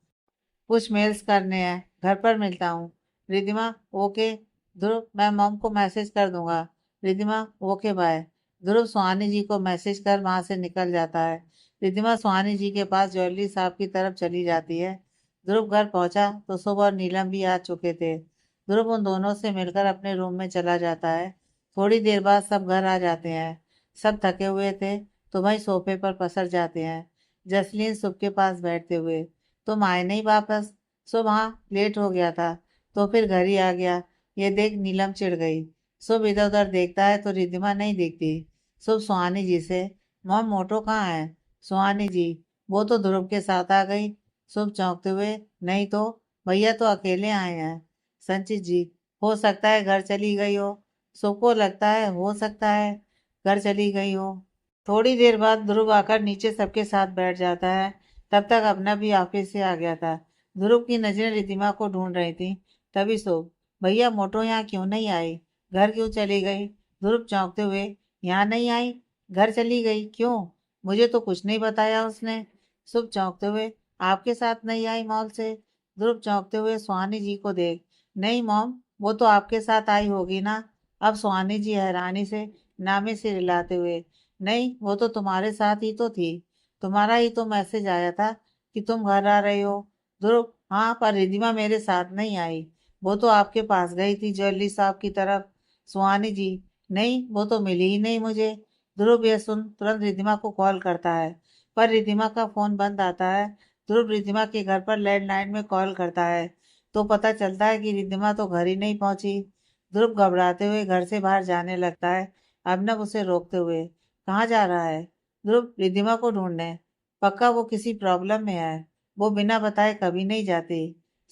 कुछ मेल्स करने हैं, घर पर मिलता हूँ। रिद्धिमा, ओके। ध्रुव, मैं मॉम को मैसेज कर दूंगा। Riddhima, okay bye. ध्रुव सुहानी जी को मैसेज कर वहां से निकल जाता है। रिद्धिमा सुहानी जी के पास ज्वेलरी शॉप की तरफ चली जाती है। ध्रुव घर पहुंचा तो सुबह और नीलम भी आ चुके थे। ध्रुव उन दोनों से मिलकर अपने रूम में चला जाता है। थोड़ी देर बाद सब घर आ जाते हैं। सब थके हुए थे तो वही सोफे पर पसर जाते हैं, जसलीन सुब के पास बैठते हुए। तुम आए नहीं वापस? शुभ, हाँ लेट हो गया था तो फिर घर ही आ गया। ये देख, नीलम चिढ़ गई। शुभ इधर उधर देखता है तो रिद्धिमा नहीं दिखती। शुभ सुहानी जी से, मॉम मोटो कहाँ है? सुहानी जी, वो तो ध्रुव के साथ आ गई। शुभ चौंकते हुए, नहीं तो, भैया तो अकेले आए हैं। संचित जी, हो सकता है घर चली गई हो। शुभ को लगता है हो सकता है घर चली गई हो। थोड़ी देर बाद ध्रुव आकर नीचे सबके साथ बैठ जाता है। तब तक अपना भी ऑफिस से आ गया था। ध्रुव की नजरें रिद्धिमा को ढूंढ रही थी। तभी शुभ, भैया मोटो यहाँ क्यों नहीं आई? घर क्यों चली गई? ध्रुव चौंकते हुए, यहाँ नहीं आई, घर चली गई, क्यों? मुझे तो कुछ नहीं बताया उसने। शुभ चौंकते हुए, आपके साथ नहीं आई मॉल से? ध्रुव चौंकते हुए सुहानी जी को देख, नहीं मॉम, वो तो आपके साथ आई होगी ना। अब सुहानी जी हैरानी से नामे से हिलाते हुए, नहीं वो तो तुम्हारे साथ ही तो थी, तुम्हारा ही तो मैसेज आया था कि तुम घर आ रहे हो। ध्रुव, हाँ पर रिधिमा मेरे साथ नहीं आई, वो तो आपके पास गई थी ज्वेलरी शॉप की तरफ। सुहानी जी, नहीं वो तो मिली ही नहीं मुझे। ध्रुव यह सुन तुरंत रिधिमा को कॉल करता है, पर रिधिमा का फोन बंद आता है। ध्रुव रिधिमा के घर पर लैंडलाइन में कॉल करता है तो पता चलता है कि रिधिमा तो घर ही नहीं पहुंची। ध्रुव घबराते हुए घर से बाहर जाने लगता है, अभिनव उसे रोकते हुए, कहाँ जा रहा है? ध्रुव, रिद्धिमा को ढूंढने। पक्का वो किसी प्रॉब्लम में है, वो बिना बताए कभी नहीं जाती।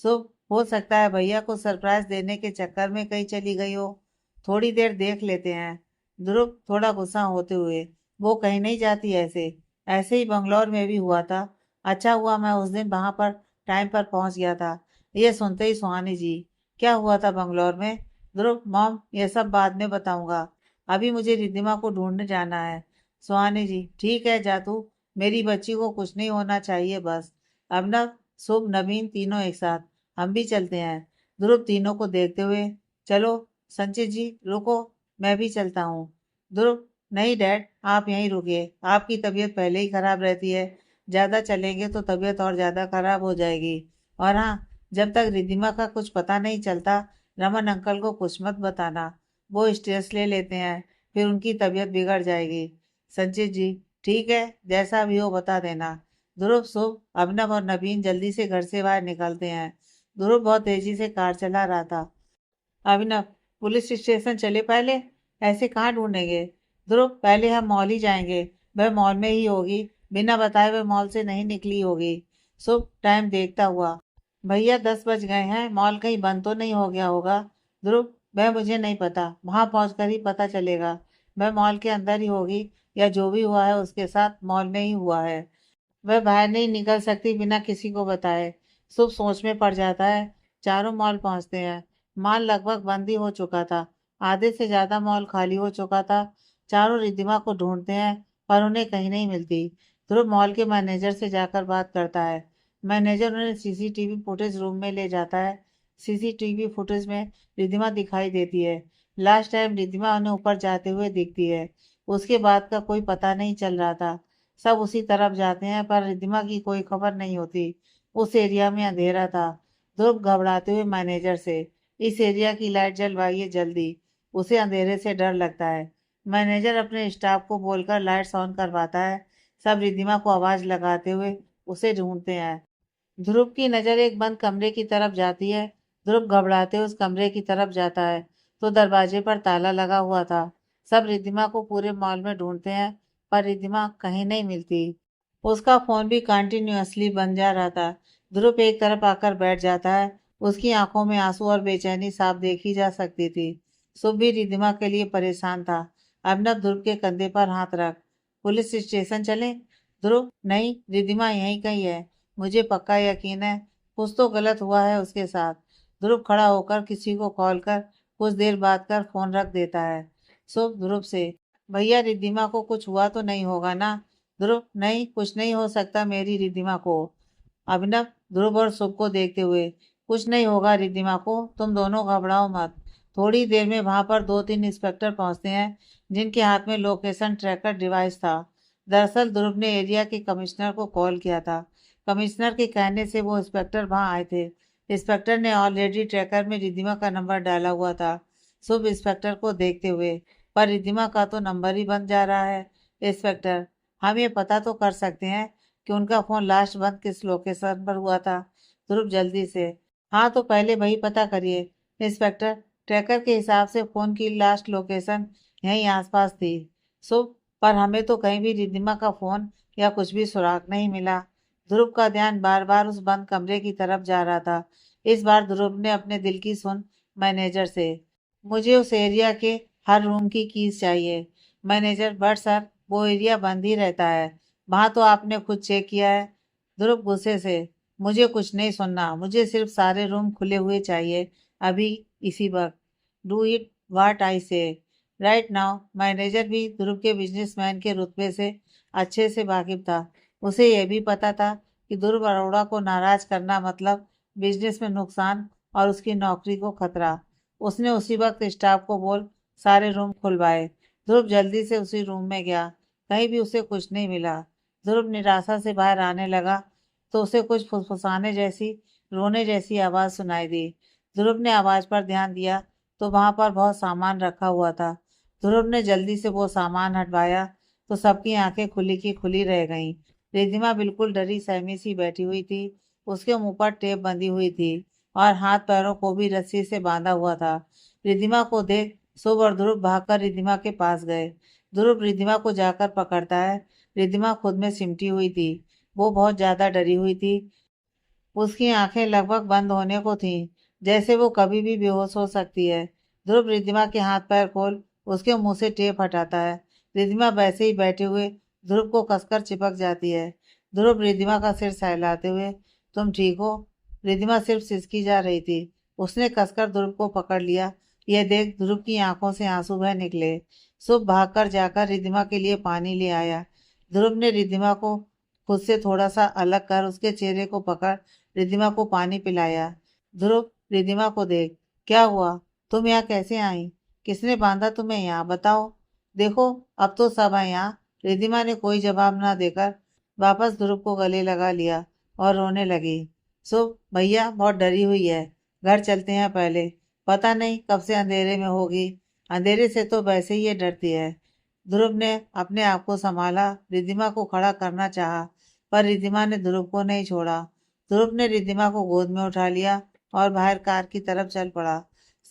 शुभ, हो सकता है भैया को सरप्राइज देने के चक्कर में कहीं चली गई हो, थोड़ी देर देख लेते हैं। ध्रुव थोड़ा गुस्सा होते हुए, वो कहीं नहीं जाती, ऐसे ऐसे ही बंगलौर में भी हुआ था। अच्छा हुआ मैं उस दिन वहां पर टाइम पर पहुंच गया था। ये सुनते ही सुहानी जी, क्या हुआ था बंगलौर में? ध्रुव, मॉम ये सब बाद में बताऊंगा, अभी मुझे रिद्धिमा को ढूंढने जाना है। सुहानी जी, ठीक है जा तू, मेरी बच्ची को कुछ नहीं होना चाहिए बस। अब ना, शुभ नवीन तीनों एक साथ। हम भी चलते हैं। ध्रुव तीनों को देखते हुए, चलो संचित जी रुको, मैं भी चलता हूँ। ध्रुव, नहीं डैड, आप यहीं रुकिए, आपकी तबीयत पहले ही खराब रहती है, ज्यादा चलेंगे तो तबीयत और ज्यादा खराब हो जाएगी। और हाँ, जब तक रिद्धिमा का कुछ पता नहीं चलता, रमन अंकल को कुछ मत बताना, वो स्ट्रेस ले लेते हैं, फिर उनकी तबीयत बिगड़ जाएगी। संचित जी, ठीक है, जैसा भी हो बता देना। ध्रुव, शुभ, अभिनव और नवीन जल्दी से घर से बाहर निकलते हैं। ध्रुव बहुत तेजी से कार चला रहा था। अभिनव, पुलिस स्टेशन चले पहले, ऐसे कहाँ ढूंढेंगे? ध्रुव, पहले हम मॉल ही जाएंगे, वह मॉल में ही होगी, बिना बताए वह मॉल से नहीं निकली होगी। शुभ टाइम देखता हुआ, भैया 10 बज गए हैं, मॉल कहीं बंद तो नहीं हो गया होगा? ध्रुव, वह मुझे नहीं पता, वहां पहुंचकर ही पता चलेगा। वह मॉल के अंदर ही होगी, या जो भी हुआ है उसके साथ मॉल में ही हुआ है। वह बाहर नहीं निकल सकती बिना किसी को बताए। शुभ सोच में पड़ जाता है। चारों मॉल पहुंचते हैं। मॉल लगभग बंद ही हो चुका था, आधे से ज्यादा मॉल खाली हो चुका था। चारों रिद्धिमा को ढूंढते हैं, पर उन्हें कहीं नहीं मिलती। ध्रुव मॉल के मैनेजर से जाकर बात करता है। मैनेजर उन्हें सीसीटीवी फुटेज रूम में ले जाता है। सीसीटीवी फुटेज में रिद्धिमा दिखाई देती है। लास्ट टाइम रिद्धिमा उन्हें ऊपर जाते हुए दिखती है, उसके बाद का कोई पता नहीं चल रहा था। सब उसी तरफ जाते हैं, पर रिद्धिमा की कोई खबर नहीं होती। उस एरिया में अंधेरा था। ध्रुव घबराते हुए मैनेजर से, इस एरिया की लाइट जलवाइए जल्दी, उसे अंधेरे से डर लगता है। मैनेजर अपने स्टाफ को बोलकर लाइट्स ऑन करवाता है। सब रिद्धिमा को आवाज लगाते हुए उसे ढूंढते हैं। ध्रुव की नजर एक बंद कमरे की तरफ जाती है। ध्रुव घबराते उस कमरे की तरफ जाता है, तो दरवाजे पर ताला लगा हुआ था। सब रिद्धिमा को पूरे मॉल में ढूंढते हैं, पर रिद्धिमा कहीं नहीं मिलती। उसका फोन भी कंटिन्यूअसली बन जा रहा था। ध्रुव एक तरफ आकर बैठ जाता है। उसकी आंखों में आंसू और बेचैनी साफ देखी जा सकती थी। सुब भी रिद्धिमा के लिए परेशान था। अभिनव ध्रुव के कंधे पर हाथ रख, पुलिस स्टेशन चले? ध्रुव, नहीं, रिद्धिमा यहीं कहीं है, मुझे पक्का यकीन है, कुछ तो गलत हुआ है उसके साथ। ध्रुव खड़ा होकर किसी को कॉल कर कुछ देर बाद कर फोन रख देता है। शुभ ध्रुव से, भैया रिद्धिमा को कुछ हुआ तो नहीं होगा ना? ध्रुव, नहीं, कुछ नहीं हो सकता मेरी रिद्धिमा को। अभिनव ध्रुव और शुभ को देखते हुए, कुछ नहीं होगा रिद्धिमा को, तुम दोनों घबराओ मत। थोड़ी देर में वहां पर 2-3 इंस्पेक्टर पहुंचते हैं, जिनके हाथ में लोकेशन ट्रैकर डिवाइस था। दरअसल ध्रुव ने एरिया के कमिश्नर को कॉल किया था। कमिश्नर के कहने से वो इंस्पेक्टर वहां आए थे। इंस्पेक्टर ने ऑलरेडी ट्रैकर में रिद्धिमा का नंबर डाला हुआ था। शुभ इंस्पेक्टर को देखते हुए, पर रिद्धिमा का तो नंबर ही बंद जा रहा है। इंस्पेक्टर, हम ये पता तो कर सकते हैं कि उनका फोन लास्ट बंद किस लोकेशन पर हुआ था? ध्रुव जल्दी से, हाँ तो पहले वही पता करिए। इंस्पेक्टर, ट्रैकर के हिसाब से फोन की लास्ट लोकेशन यहीं आसपास थी। शुभ, पर हमें तो कहीं भी रिद्धिमा का फोन या कुछ भी सुराग नहीं मिला। ध्रुव का ध्यान बार बार उस बंद कमरे की तरफ जा रहा था। इस बार ध्रुव ने अपने दिल की सुन मैनेजर से, मुझे उस एरिया के हर रूम की कीज चाहिए। मैनेजर, बट सर वो एरिया बंद ही रहता है, वहां तो आपने खुद चेक किया है। ध्रुव गुस्से से, मुझे कुछ नहीं सुनना, मुझे सिर्फ सारे रूम खुले हुए चाहिए, अभी, इसी वक्त। डू इट व्हाट आई से राइट नाउ। मैनेजर भी ध्रुव के बिजनेसमैन के रुतबे से अच्छे से वाकिफ था। उसे यह भी पता था कि ध्रुव अरोड़ा को नाराज करना मतलब बिजनेस में नुकसान और उसकी नौकरी को खतरा। उसने उसी वक्त स्टाफ को बोल सारे रूम खुलवाए। ध्रुव जल्दी से उसी रूम में गया। कहीं भी उसे कुछ नहीं मिला। ध्रुव निराशा से बाहर आने लगा, तो उसे कुछ फुसफुसाने जैसी, रोने जैसी आवाज सुनाई दी। ध्रुव ने आवाज पर ध्यान दिया, तो वहां पर बहुत सामान रखा हुआ था। ध्रुव ने जल्दी से वो सामान हटवाया, तो सबकी आंखें खुली की खुली रह गईं। रिद्धिमा बिल्कुल डरी सहमी सी बैठी हुई थी। उसके मुंह पर टेप बंधी हुई थी, और हाथ पैरों को भी रस्सी से बांधा हुआ था। रिद्धिमा को देख शुभ और ध्रुव भागकर रिद्धिमा के पास गए। ध्रुव रिद्धिमा को जाकर पकड़ता है। रिद्धिमा खुद में सिमटी हुई थी। वो बहुत ज्यादा डरी हुई थी। उसकी आंखें लगभग बंद होने को थीं, जैसे वो कभी भी बेहोश हो सकती है। ध्रुव रिद्धिमा के हाथ पैर खोल उसके मुंह से टेप हटाता है। रिद्धिमा वैसे ही बैठे हुए ध्रुव को कसकर चिपक जाती है। ध्रुव रिद्धिमा का सिर सहलाते हुए, तुम ठीक हो? रिद्धिमा सिर्फ सिसकी जा रही थी। उसने कसकर ध्रुव को पकड़ लिया। यह देख ध्रुव की आंखों से आंसू बह निकले। शुभ भागकर जाकर रिद्धिमा के लिए पानी ले आया। ध्रुव ने रिद्धिमा को खुद से थोड़ा सा अलग कर उसके चेहरे को पकड़ रिद्धिमा को पानी पिलाया। ध्रुव, रिद्धिमा को देख, क्या हुआ? तुम यहाँ कैसे आई? किसने बांधा तुम्हें यहाँ, बताओ। देखो, अब तो सब है यहाँ। रिद्धिमा ने कोई जवाब ना देकर वापस ध्रुव को गले लगा लिया और रोने लगी। शुभ, भैया बहुत डरी हुई है। घर चलते हैं पहले। पता नहीं कब से अंधेरे में होगी। अंधेरे से तो वैसे ही ये डरती है। ध्रुव ने अपने आप को संभाला, रिद्धिमा को खड़ा करना चाहा, पर रिद्धिमा ने ध्रुव को नहीं छोड़ा। ध्रुव ने रिद्धिमा को गोद में उठा लिया और बाहर कार की तरफ चल पड़ा।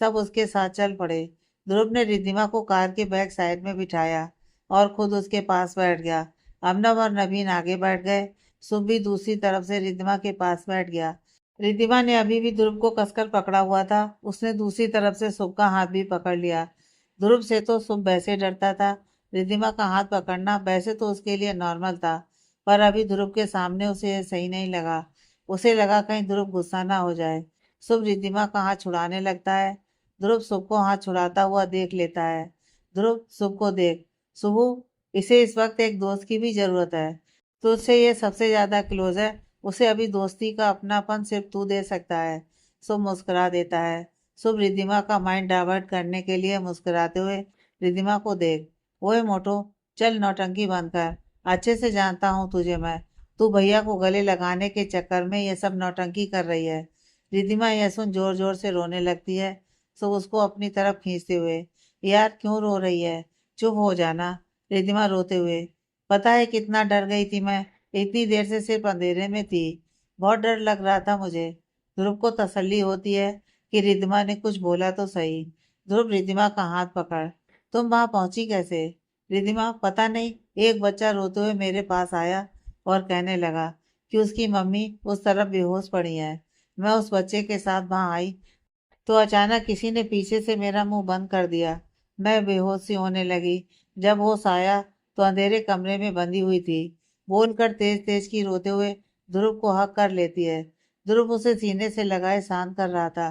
सब उसके साथ चल पड़े। ध्रुव ने रिद्धिमा को कार के बैक साइड में बिठाया और खुद उसके पास बैठ गया। अमनव और नवीन आगे बैठ गए। शुभ भी दूसरी तरफ से रिद्धिमा के पास बैठ गया। रिद्धिमा ने अभी भी ध्रुव को कसकर पकड़ा हुआ था। उसने दूसरी तरफ से शुभ का हाथ भी पकड़ लिया। ध्रुव से तो शुभ वैसे डरता था। रिद्धिमा का हाथ पकड़ना वैसे तो उसके लिए नॉर्मल था, पर अभी ध्रुव के सामने उसे यह सही नहीं लगा। उसे लगा कहीं ध्रुव गुस्सा ना हो जाए। शुभ रिद्धिमा का हाथ छुड़ाने लगता है। ध्रुव शुभ को हाथ छुड़ाता हुआ देख लेता है। ध्रुव, शुभ को देख। शुभ, इसे इस वक्त एक दोस्त की भी जरूरत है। तुझसे ये सबसे ज्यादा क्लोज है। उसे अभी दोस्ती का अपनापन सिर्फ तू दे सकता है। शुभ मुस्कुरा देता है। शुभ रिद्धिमा का माइंड डाइवर्ट करने के लिए मुस्कुराते हुए रिद्धिमा को देख। ओए मोटो, चल नौटंकी बंद कर। अच्छे से जानता हूँ तुझे मैं। तू भैया को गले लगाने के चक्कर में ये सब नौटंकी कर रही है। रिद्धिमा यह सुन जोर जोर से रोने लगती है। सब उसको अपनी तरफ खींचते हुए, यार क्यों रो रही है? चुप हो जाना। रिद्धिमा रोते हुए, पता है कितना डर गई थी मैं। इतनी देर से सिर्फ अंधेरे में थी। बहुत डर लग रहा था मुझे। ध्रुव को तसल्ली होती है कि रिद्धिमा ने कुछ बोला तो सही। ध्रुव रिद्धिमा का हाथ पकड़, तुम वहां पहुंची कैसे? रिद्धिमा, पता नहीं, एक बच्चा रोते हुए मेरे पास आया और कहने लगा कि उसकी मम्मी उस तरफ बेहोश पड़ी है। मैं उस बच्चे के साथ वहां आई तो अचानक किसी ने पीछे से मेरा मुंह बंद कर दिया। मैं बेहोश सी होने लगी। जब होश आया तो अंधेरे कमरे में बंधी हुई थी। बोलकर तेज तेज की रोते हुए ध्रुव को हक कर लेती है। ध्रुव उसे सीने से लगाए शांत कर रहा था।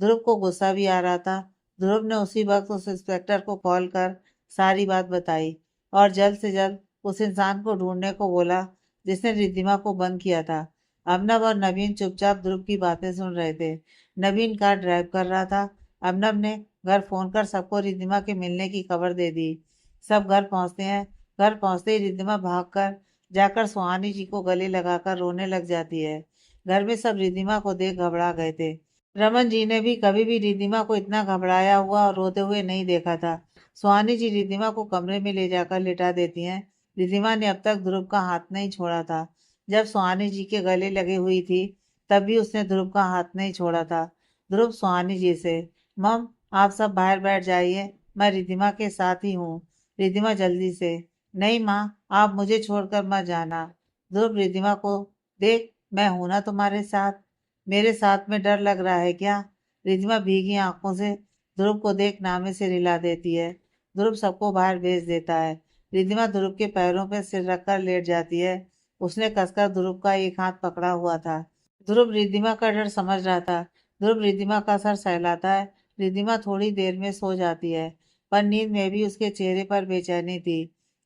ध्रुव को गुस्सा भी आ रहा था। ध्रुव ने उसी वक्त उस इंस्पेक्टर को कॉल कर सारी बात बताई और जल्द से जल्द उस इंसान को ढूंढने को बोला जिसने रिद्धिमा को बंद किया था। अमनव और नवीन चुपचाप ध्रुव की बातें सुन रहे थे। नवीन कार ड्राइव कर रहा था। अमनव ने घर फोन कर सबको रिद्धिमा के मिलने की खबर दे दी। सब घर पहुंचते हैं। घर पहुंचते ही रिद्धिमा भागकर जाकर सुहानी जी को गले लगाकर रोने लग जाती है। घर में सब रिद्धिमा को देख घबरा गए थे। रमन जी ने भी कभी भी रिद्धिमा को इतना घबराया हुआ और रोते हुए नहीं देखा था। सुहानी जी रिद्धिमा को कमरे में ले जाकर लिटा देती हैं। रिद्धिमा ने अब तक ध्रुव का हाथ नहीं छोड़ा था। जब सुहानी जी के गले लगे हुई थी तब भी उसने ध्रुव का हाथ नहीं छोड़ा था। ध्रुव सुहानी जी से, मम आप सब बाहर बैठ जाइए, मैं रिद्धिमा के साथ ही हूँ। रिद्धिमा जल्दी से, नहीं माँ, आप मुझे छोड़कर मत जाना। ध्रुव रिद्धिमा को, देख मैं हूं ना तुम्हारे साथ। मेरे साथ में डर लग रहा है क्या? रिद्धिमा भीगी आंखों से ध्रुव को देख नामे से रिला देती है। ध्रुव सबको बाहर भेज देता है। रिद्धिमा ध्रुव के पैरों पर सिर रखकर लेट जाती है। उसने कसकर ध्रुव का एक हाथ पकड़ा हुआ था। ध्रुव रिद्धिमा का डर समझ रहा था। ध्रुव रिद्धिमा का सर सहलाता है। रिद्धिमा थोड़ी देर में सो जाती है, पर नींद में भी उसके चेहरे पर बेचैनी थी।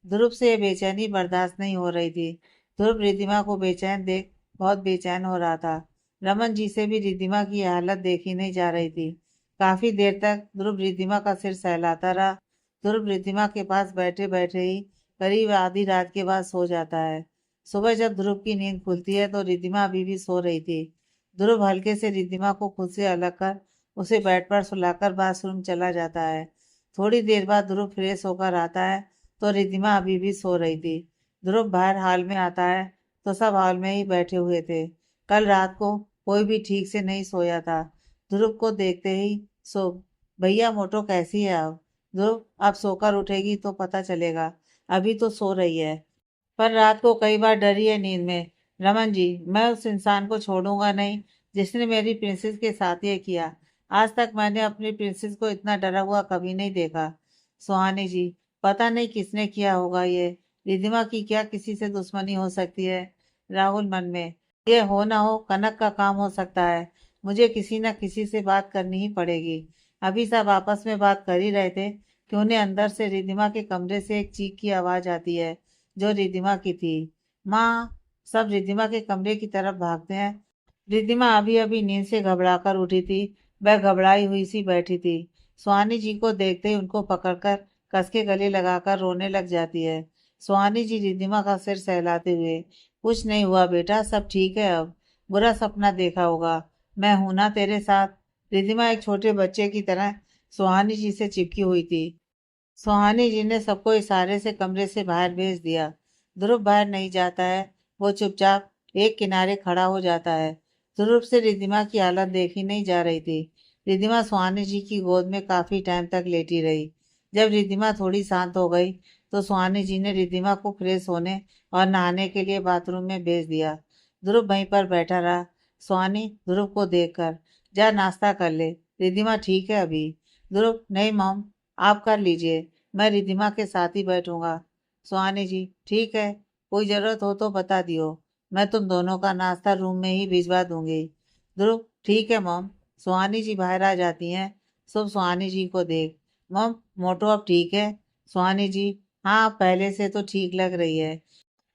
ध्रुव से बेचैनी बर्दाश्त नहीं हो रही थी। ध्रुव रिद्धिमा को बेचैन देख बहुत बेचैन हो रहा था। रमन जी से भी रिद्धिमा की हालत देखी नहीं जा रही थी। काफी देर तक ध्रुव रिद्धिमा का सिर सहलाता रहा। ध्रुव रिद्धिमा के पास बैठे बैठे ही करीब आधी रात के बाद सो जाता है। सुबह जब ध्रुव की नींद खुलती है तो रिद्धिमा अभी भी सो रही थी। ध्रुव हल्के से रिद्धिमा को खुद से अलग कर उसे बेड पर सुलाकर बाथरूम चला जाता है। थोड़ी देर बाद ध्रुव फ्रेश होकर आता है तो रिद्धिमा अभी भी सो रही थी। ध्रुव बाहर हॉल में आता है तो सब हॉल में ही बैठे हुए थे। कल रात को कोई भी ठीक से नहीं सोया था। ध्रुव को देखते ही सो, भैया मोटो कैसी है अब? ध्रुव, अब सोकर उठेगी तो पता चलेगा, अभी तो सो रही है। पर रात को कई बार डरी है नींद में। रमन जी, मैं उस इंसान को छोड़ूंगा नहीं जिसने मेरी प्रिंसेस के साथ ये किया। आज तक मैंने अपनी प्रिंसेस को इतना डरा हुआ कभी नहीं देखा। सुहानी जी, पता नहीं किसने किया होगा ये। रिद्धिमा की क्या किसी से दुश्मनी हो सकती है? राहुल मन में, ये हो ना हो कनक का काम हो सकता है। मुझे किसी न किसी से बात करनी ही पड़ेगी। अभी सब आपस में बात कर ही रहे थे कि उन्हें अंदर से रिद्धिमा के कमरे से एक चीख की आवाज आती है जो रिद्धिमा की थी। माँ! सब रिद्धिमा के कमरे की तरफ भागते हैं। रिद्धिमा अभी अभी नींद से घबराकर उठी थी। वह घबराई हुई सी बैठी थी। सुहानी जी को देखते ही उनको पकड़कर कस के गले लगाकर रोने लग जाती है। सुहानी जी रिद्धिमा का सिर सहलाते हुए, कुछ नहीं हुआ बेटा, सब ठीक है अब। बुरा सपना देखा होगा, मैं हूं ना तेरे साथ। रिद्धिमा एक छोटे बच्चे की तरह सुहानी जी से चिपकी हुई थी। सुहानी जी ने सबको इशारे से कमरे से बाहर भेज दिया। ध्रुव बाहर नहीं जाता है। वो चुपचाप एक किनारे खड़ा हो जाता है। ध्रुव से रिद्धिमा की हालत देखी नहीं जा रही थी। रिद्धिमा सुहानी जी की गोद में काफी टाइम तक लेटी रही। जब रिद्धिमा थोड़ी शांत हो गई तो सुहानी जी ने रिद्धिमा को फ्रेश होने और नहाने के लिए बाथरूम में भेज दिया। ध्रुव वहीं पर बैठा रहा। सुहानी ध्रुव को देखकर, जा नाश्ता कर ले, रिद्धिमा ठीक है अभी। ध्रुव, नहीं मॉम, आप कर लीजिए, मैं रिद्धिमा के साथ ही बैठूंगा। सुहानी जी, ठीक है, कोई जरूरत हो तो बता दियो, मैं तुम दोनों का नाश्ता रूम में ही भिजवा दूंगी। ध्रुव, ठीक है मॉम। सुहानी जी बाहर आ जाती हैं। सब सुहानी जी को देख, मॉम मोटो अब ठीक है? सुहानी जी, हाँ पहले से तो ठीक लग रही है।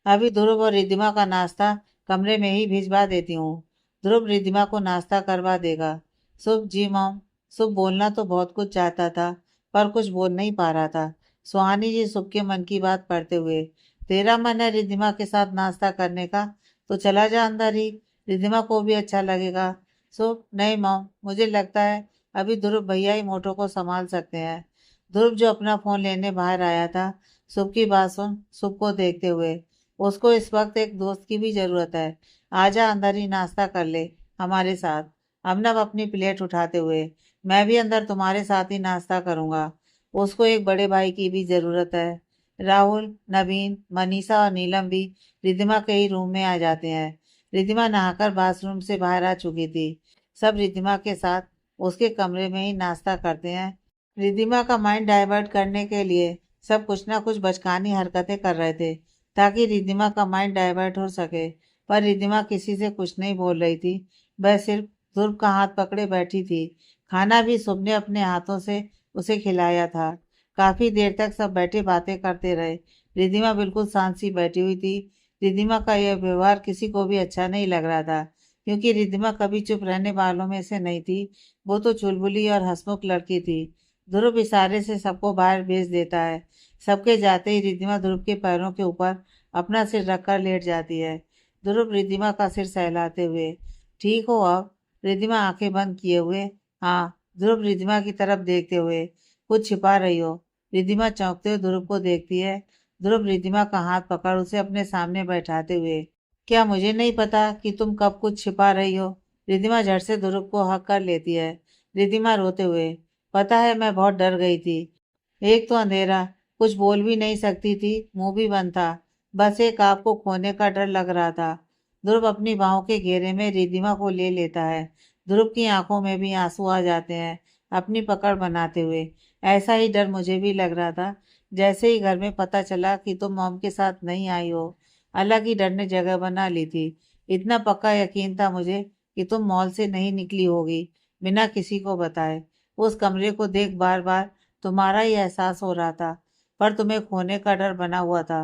अभी ध्रुव और रिद्धिमा का नाश्ता कमरे में ही भिजवा देती हूँ। ध्रुव रिद्धिमा को नाश्ता करवा देगा। शुभ, जी मॉम। शुभ बोलना तो बहुत कुछ चाहता था, पर कुछ बोल नहीं पा रहा था। सुहानी जी शुभ के मन की बात पढ़ते हुए, तेरा मन है रिद्धिमा के साथ नाश्ता करने का, तो चला जा अंदर ही, रिद्धिमा को भी अच्छा लगेगा। शुभ, नहीं मॉम, मुझे लगता है अभी ध्रुव भैया ही मोटो को संभाल सकते हैं। ध्रुव जो अपना फोन लेने बाहर आया था, शुभ की बात सुन शुभ को देखते हुए, उसको इस वक्त एक दोस्त की भी जरूरत है। आजा अंदर ही नाश्ता कर ले हमारे साथ। अमनव अपनी प्लेट उठाते हुए, मैं भी अंदर तुम्हारे साथ ही नाश्ता करूंगा। उसको एक बड़े भाई की भी जरूरत है। राहुल, नवीन, मनीषा और नीलम भी रिद्धिमा के ही रूम में आ जाते हैं। रिद्धिमा नहाकर बाथरूम से बाहर आ चुकी थी। सब रिद्धिमा के साथ उसके कमरे में ही नाश्ता करते हैं। रिद्धिमा का माइंड डाइवर्ट करने के लिए सब कुछ ना कुछ बचकानी हरकतें कर रहे थे, ताकि रिद्धिमा का माइंड डाइवर्ट हो सके। पर रिद्धिमा किसी से कुछ नहीं बोल रही थी। वह सिर्फ ध्रुव का हाथ पकड़े बैठी थी। खाना भी शुभ ने अपने हाथों से उसे खिलाया था। काफी देर तक सब बैठे बातें करते रहे। रिद्धिमा बिल्कुल शांत सी बैठी हुई थी। रिद्धिमा का यह व्यवहार किसी को भी अच्छा नहीं लग रहा था, क्योंकि रिद्धिमा कभी चुप रहने वालों में से नहीं थी। वो तो चुलबुली और हंसमुख लड़की थी। ध्रुव इशारे से सबको बाहर भेज देता है। सबके जाते ही रिद्धिमा ध्रुव के पैरों के ऊपर अपना सिर रखकर लेट जाती है। ध्रुव रिद्धिमा का सिर सहलाते हुए, ठीक हो अब? रिद्धिमा आंखें बंद किए हुए, हाँ। ध्रुव रिद्धिमा की तरफ देखते हुए, कुछ छिपा रही हो? रिद्धिमा चौंकते हुए ध्रुव को देखती है। ध्रुव रिद्धिमा का हाथ पकड़ उसे अपने सामने बैठाते हुए, क्या मुझे नहीं पता कि तुम कब कुछ छिपा रही हो? रिद्धिमा झट से ध्रुव को हक कर लेती है। रिद्धिमा रोते हुए, पता है मैं बहुत डर गई थी। एक तो अंधेरा, कुछ बोल भी नहीं सकती थी, मुंह भी बंद था। बस एक आपको खोने का डर लग रहा था। ध्रुव अपनी बाहों के घेरे में रिद्धिमा को ले लेता है। ध्रुव की आंखों में भी आंसू आ जाते हैं, अपनी पकड़ बनाते हुए। ऐसा ही डर मुझे भी लग रहा था, जैसे ही घर में पता चला कि तुम मॉम के साथ नहीं आई हो। अलग ही डर ने जगह बना ली थी। इतना पक्का यकीन था मुझे कि तुम मॉल से नहीं निकली होगी बिना किसी को बताए। उस कमरे को देख बार बार तुम्हारा ही एहसास हो रहा था, पर तुम्हें खोने का डर बना हुआ था।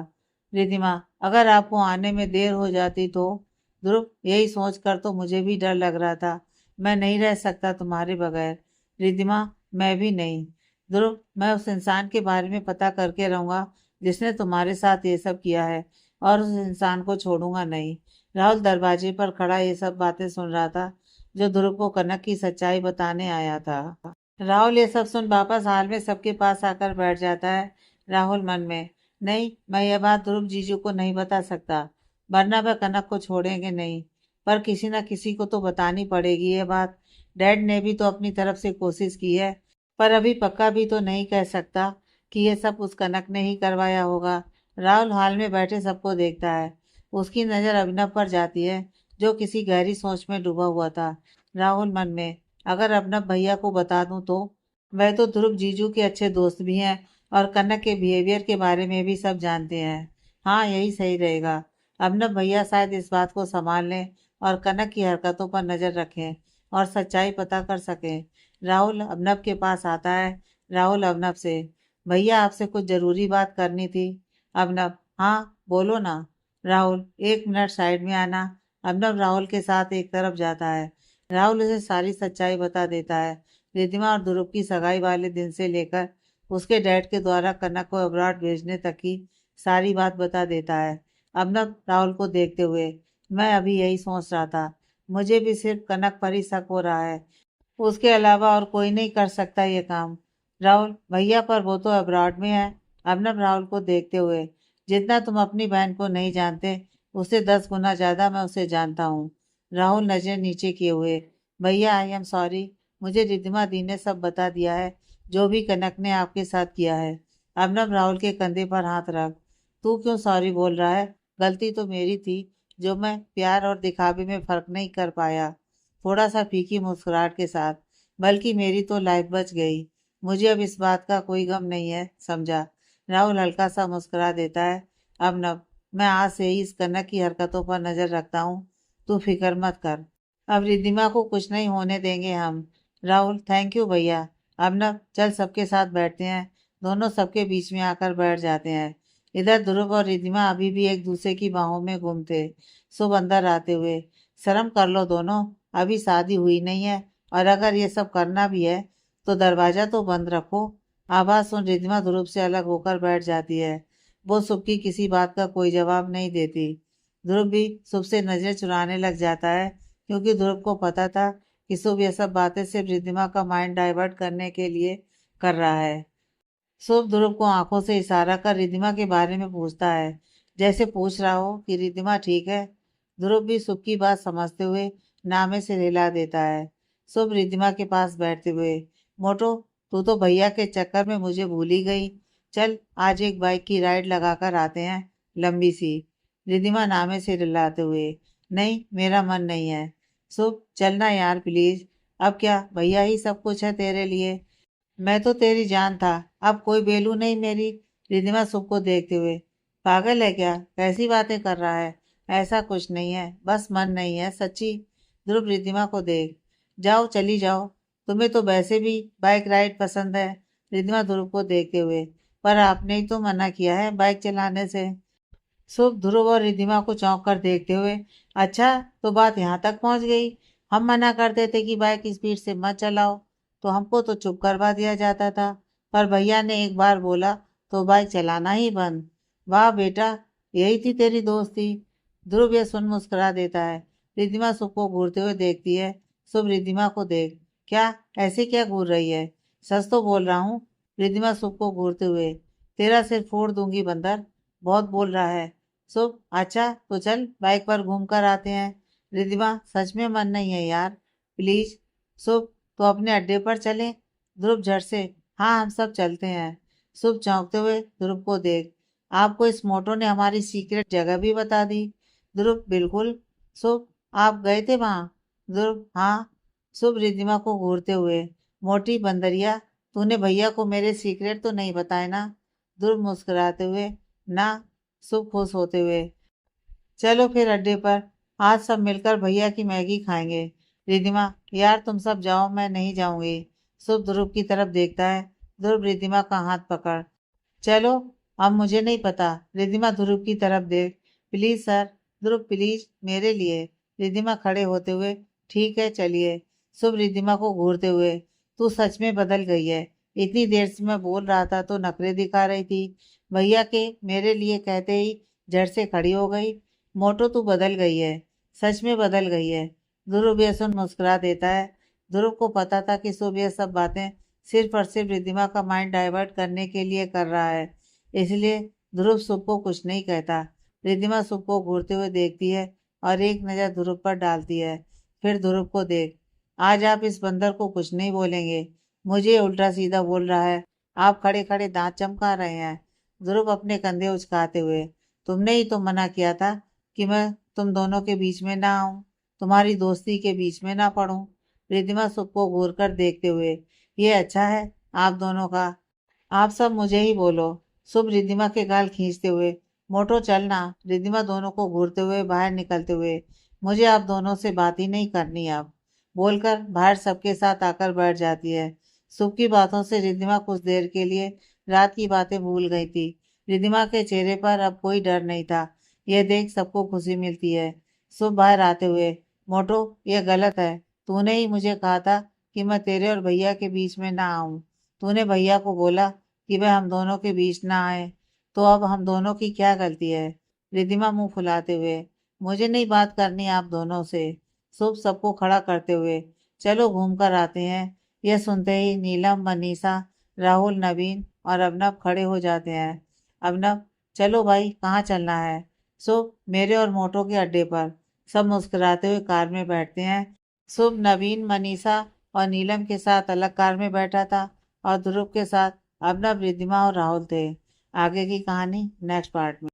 रिद्धिमा, अगर आपको आने में देर हो जाती तो? ध्रुव, यही सोचकर तो मुझे भी डर लग रहा था। मैं नहीं रह सकता तुम्हारे बगैर। रिद्धिमा, मैं भी नहीं। ध्रुव, मैं उस इंसान के बारे में पता करके रहूंगा जिसने तुम्हारे साथ ये सब किया है, और उस इंसान को छोड़ूंगा नहीं। राहुल दरवाजे पर खड़ा ये सब बातें सुन रहा था, जो ध्रुव को कनक की सच्चाई बताने आया था। राहुल ये सब सुन वापस हाल में सबके पास आकर बैठ जाता है। राहुल मन में, नहीं, मैं यह बात ध्रुव जीजू को नहीं बता सकता, वरना वह कनक को छोड़ेंगे नहीं। पर किसी न किसी को तो बतानी पड़ेगी ये बात। डैड ने भी तो अपनी तरफ से कोशिश की है, पर अभी पक्का भी तो नहीं कह सकता कि ये सब उस कनक ने ही करवाया होगा। राहुल हाल में बैठे सबको देखता है। उसकी नज़र अभिनव पर जाती है, जो किसी गहरी सोच में डूबा हुआ था। राहुल मन में, अगर अभिनव भैया को बता दूं तो? वह तो ध्रुव जीजू के अच्छे दोस्त भी हैं, और कनक के बिहेवियर के बारे में भी सब जानते हैं। हाँ, यही सही रहेगा। अभिनव भैया शायद इस बात को संभाल लें और कनक की हरकतों पर नजर रखें और सच्चाई पता कर सकें। राहुल अभिनव के पास आता है। राहुल अभिनव से, भैया आपसे कुछ जरूरी बात करनी थी। अभिनव, हाँ बोलो ना। राहुल, 1 मिनट साइड में आना। अभिनव राहुल के साथ एक तरफ जाता है। राहुल उसे सारी सच्चाई बता देता है। रिद्धिमा और ध्रुव की सगाई वाले दिन से लेकर उसके डैड के द्वारा कनक को अब्रॉड भेजने तक की सारी बात बता देता है। अभिनव राहुल को देखते हुए, मैं अभी यही सोच रहा था, मुझे भी सिर्फ कनक पर ही शक हो रहा है, उसके अलावा और कोई नहीं कर सकता ये काम। राहुल भैया, पर वो तो अब्रॉड में है। अभिनव राहुल को देखते हुए, जितना तुम अपनी बहन को नहीं जानते उससे 10 गुना ज्यादा मैं उसे जानता हूँ। राहुल नजर नीचे किए हुए, भैया आई एम सॉरी, मुझे रिद्धिमा दी ने सब बता दिया है, जो भी कनक ने आपके साथ किया है। अभिनव राहुल के कंधे पर हाथ रख, तू क्यों सॉरी बोल रहा है? गलती तो मेरी थी, जो मैं प्यार और दिखावे में फर्क नहीं कर पाया। थोड़ा सा फीकी मुस्कुराहट के साथ, बल्कि मेरी तो लाइफ बच गई, मुझे अब इस बात का कोई गम नहीं है, समझा? राहुल हल्का सा मुस्कुरा देता है। अभिनव, मैं आज से ही इस कनक की हरकतों पर नजर रखता हूँ, तू फिक्र मत कर, अब रिद्धिमा को कुछ नहीं होने देंगे हम। राहुल, थैंक यू भैया। अभिनव, चल सबके साथ बैठते हैं। दोनों सबके बीच में आकर बैठ जाते हैं। इधर ध्रुव और रिद्धिमा अभी भी एक दूसरे की बाहों में घूमते शुभ अंदर आते हुए, शर्म कर लो दोनों, अभी शादी हुई नहीं है, और अगर ये सब करना भी है तो दरवाजा तो बंद रखो। आवाज सुन रिद्धिमा ध्रुव से अलग होकर बैठ जाती है। वो शुभ की किसी बात का कोई जवाब नहीं देती। ध्रुव भी शुभ से नजर चुराने लग जाता है, क्योंकि ध्रुव को पता था कि शुभ ये सब बातें सिर्फ रिद्धिमा का माइंड डाइवर्ट करने के लिए कर रहा है। शुभ ध्रुव को आंखों से इशारा कर रिद्धिमा के बारे में पूछता है, जैसे पूछ रहा हो कि रिद्धिमा ठीक है। ध्रुव भी शुभ की बात समझते हुए नामे से हिला देता है। शुभ रिद्धिमा के पास बैठते हुए, मोटो, तू तो भैया के चक्कर में मुझे भूल ही गई, चल आज एक बाइक की राइड लगाकर आते हैं, लंबी सी। रिद्धिमा नामे से हिलाते हुए, नहीं मेरा मन नहीं है। शुभ, चलना यार प्लीज, अब क्या भैया ही सब कुछ है तेरे लिए, मैं तो तेरी जान था, अब कोई बेलू नहीं मेरी। रिद्धिमा सुख को देखते हुए, पागल है क्या, कैसी बातें कर रहा है? ऐसा कुछ नहीं है, बस मन नहीं है सच्ची। ध्रुव रिद्धिमा को देख, जाओ चली जाओ, तुम्हें तो वैसे भी बाइक राइड पसंद है। रिद्धिमा ध्रुव को देखते हुए, पर आपने ही तो मना किया है बाइक चलाने से। शुभ ध्रुव और रिद्धिमा को चौंक कर देखते हुए, अच्छा तो बात यहाँ तक पहुँच गई, हम मना करते थे कि बाइक स्पीड से मत चलाओ तो हमको तो चुप करवा दिया जाता था, पर भैया ने एक बार बोला तो बाइक चलाना ही बंद। वाह बेटा, यही थी तेरी दोस्ती। ध्रुव यह सुन मुस्कुरा देता है। रिद्धिमा शुभ को घूरते हुए देखती है। शुभ रिद्धिमा को देख, क्या ऐसे क्या घूर रही है? सच तो बोल रहा हूँ। रिद्धिमा शुभ को घूरते हुए, तेरा सिर फोड़ दूंगी बंदर, बहुत बोल रहा है। शुभ, अच्छा तो चल बाइक पर घूम कर आते हैं। रिद्धिमा, सच में मन नहीं है यार, प्लीज। शुभ, तो अपने अड्डे पर चलें। ध्रुव झट से, हाँ हम सब चलते हैं। शुभ चौंकते हुए ध्रुव को देख, आपको इस मोटो ने हमारी सीक्रेट जगह भी बता दी? ध्रुव, बिल्कुल। शुभ, आप गए थे वहाँ? ध्रुव, हाँ। शुभ रिद्धिमा को घूरते हुए, मोटी बंदरिया, तूने भैया को मेरे सीक्रेट तो नहीं बताए ना? ध्रुव मुस्कुराते हुए, ना। शुभ खुश होते हुए, चलो फिर अड्डे पर, आज सब मिलकर भैया की मैगी खाएंगे। रिद्धिमा, यार तुम सब जाओ, मैं नहीं जाऊंगी। शुभ ध्रुव की तरफ देखता है। ध्रुव रिद्धिमा का हाथ पकड़, चलो, अब मुझे नहीं पता। रिद्धिमा ध्रुव की तरफ देख, प्लीज सर, ध्रुव प्लीज मेरे लिए। रिद्धिमा खड़े होते हुए, ठीक है चलिए। शुभ रिद्धिमा को घूरते हुए, तू सच में बदल गई है, इतनी देर से मैं बोल रहा था तो नखरे दिखा रही थी, भैया के मेरे लिए कहते ही झट से खड़ी हो गई। मोटो तू बदल गई है, सच में बदल गई है। ध्रुव यह सुन मुस्कुरा देता है। ध्रुव को पता था कि शुभ यह सब बातें सिर्फ और सिर्फ रिद्धिमा का माइंड डाइवर्ट करने के लिए कर रहा है, इसलिए ध्रुव शुभ को कुछ नहीं कहता। रिद्धिमा शुभ को घूरते हुए देखती है और एक नज़र ध्रुव पर डालती है, फिर ध्रुव को देख, आज आप इस बंदर को कुछ नहीं बोलेंगे, मुझे उल्टा सीधा बोल रहा है, आप खड़े खड़े दांत चमका रहे हैं। ध्रुव अपने कंधे उचकाते हुए, तुमने ही तो मना किया था कि मैं तुम दोनों के बीच में ना आऊं, तुम्हारी दोस्ती के बीच में ना पड़ूं। रिद्धिमा शुभ को घूर कर देखते हुए, ये अच्छा है आप दोनों का, आप सब मुझे ही बोलो। शुभ रिद्धिमा के गाल खींचते हुए, मोटो चलना। रिद्धिमा दोनों को घूरते हुए बाहर निकलते हुए, मुझे आप दोनों से बात ही नहीं करनी अब, बोलकर बाहर सबके साथ आकर बैठ जाती है। शुभ की बातों से रिद्धिमा कुछ देर के लिए रात की बातें भूल गई थी। रिद्धिमा के चेहरे पर अब कोई डर नहीं था। यह देख सबको खुशी मिलती है। शुभ बाहर आते हुए, मोटू ये गलत है। तूने ही मुझे कहा था कि मैं तेरे और भैया के बीच में ना आऊं। तूने भैया को बोला कि वह हम दोनों के बीच ना आए। तो अब हम दोनों की क्या गलती है? रिद्धिमा मुंह फुलाते हुए, मुझे नहीं बात करनी आप दोनों से। शुभ सबको खड़ा करते हुए, चलो घूम कर आते हैं। यह सुनते ही नीलम, मनीषा, राहुल, नवीन और अभिनव खड़े हो जाते हैं। अभिनव, चलो भाई, कहाँ चलना है? शुभ, मेरे और मोटो के अड्डे पर। सब मुस्कुराते हुए कार में बैठते हैं। शुभ नवीन, मनीषा और नीलम के साथ अलग कार में बैठा था और ध्रुव के साथ अभिनव, रिद्धिमा और राहुल थे। आगे की कहानी नेक्स्ट पार्ट में।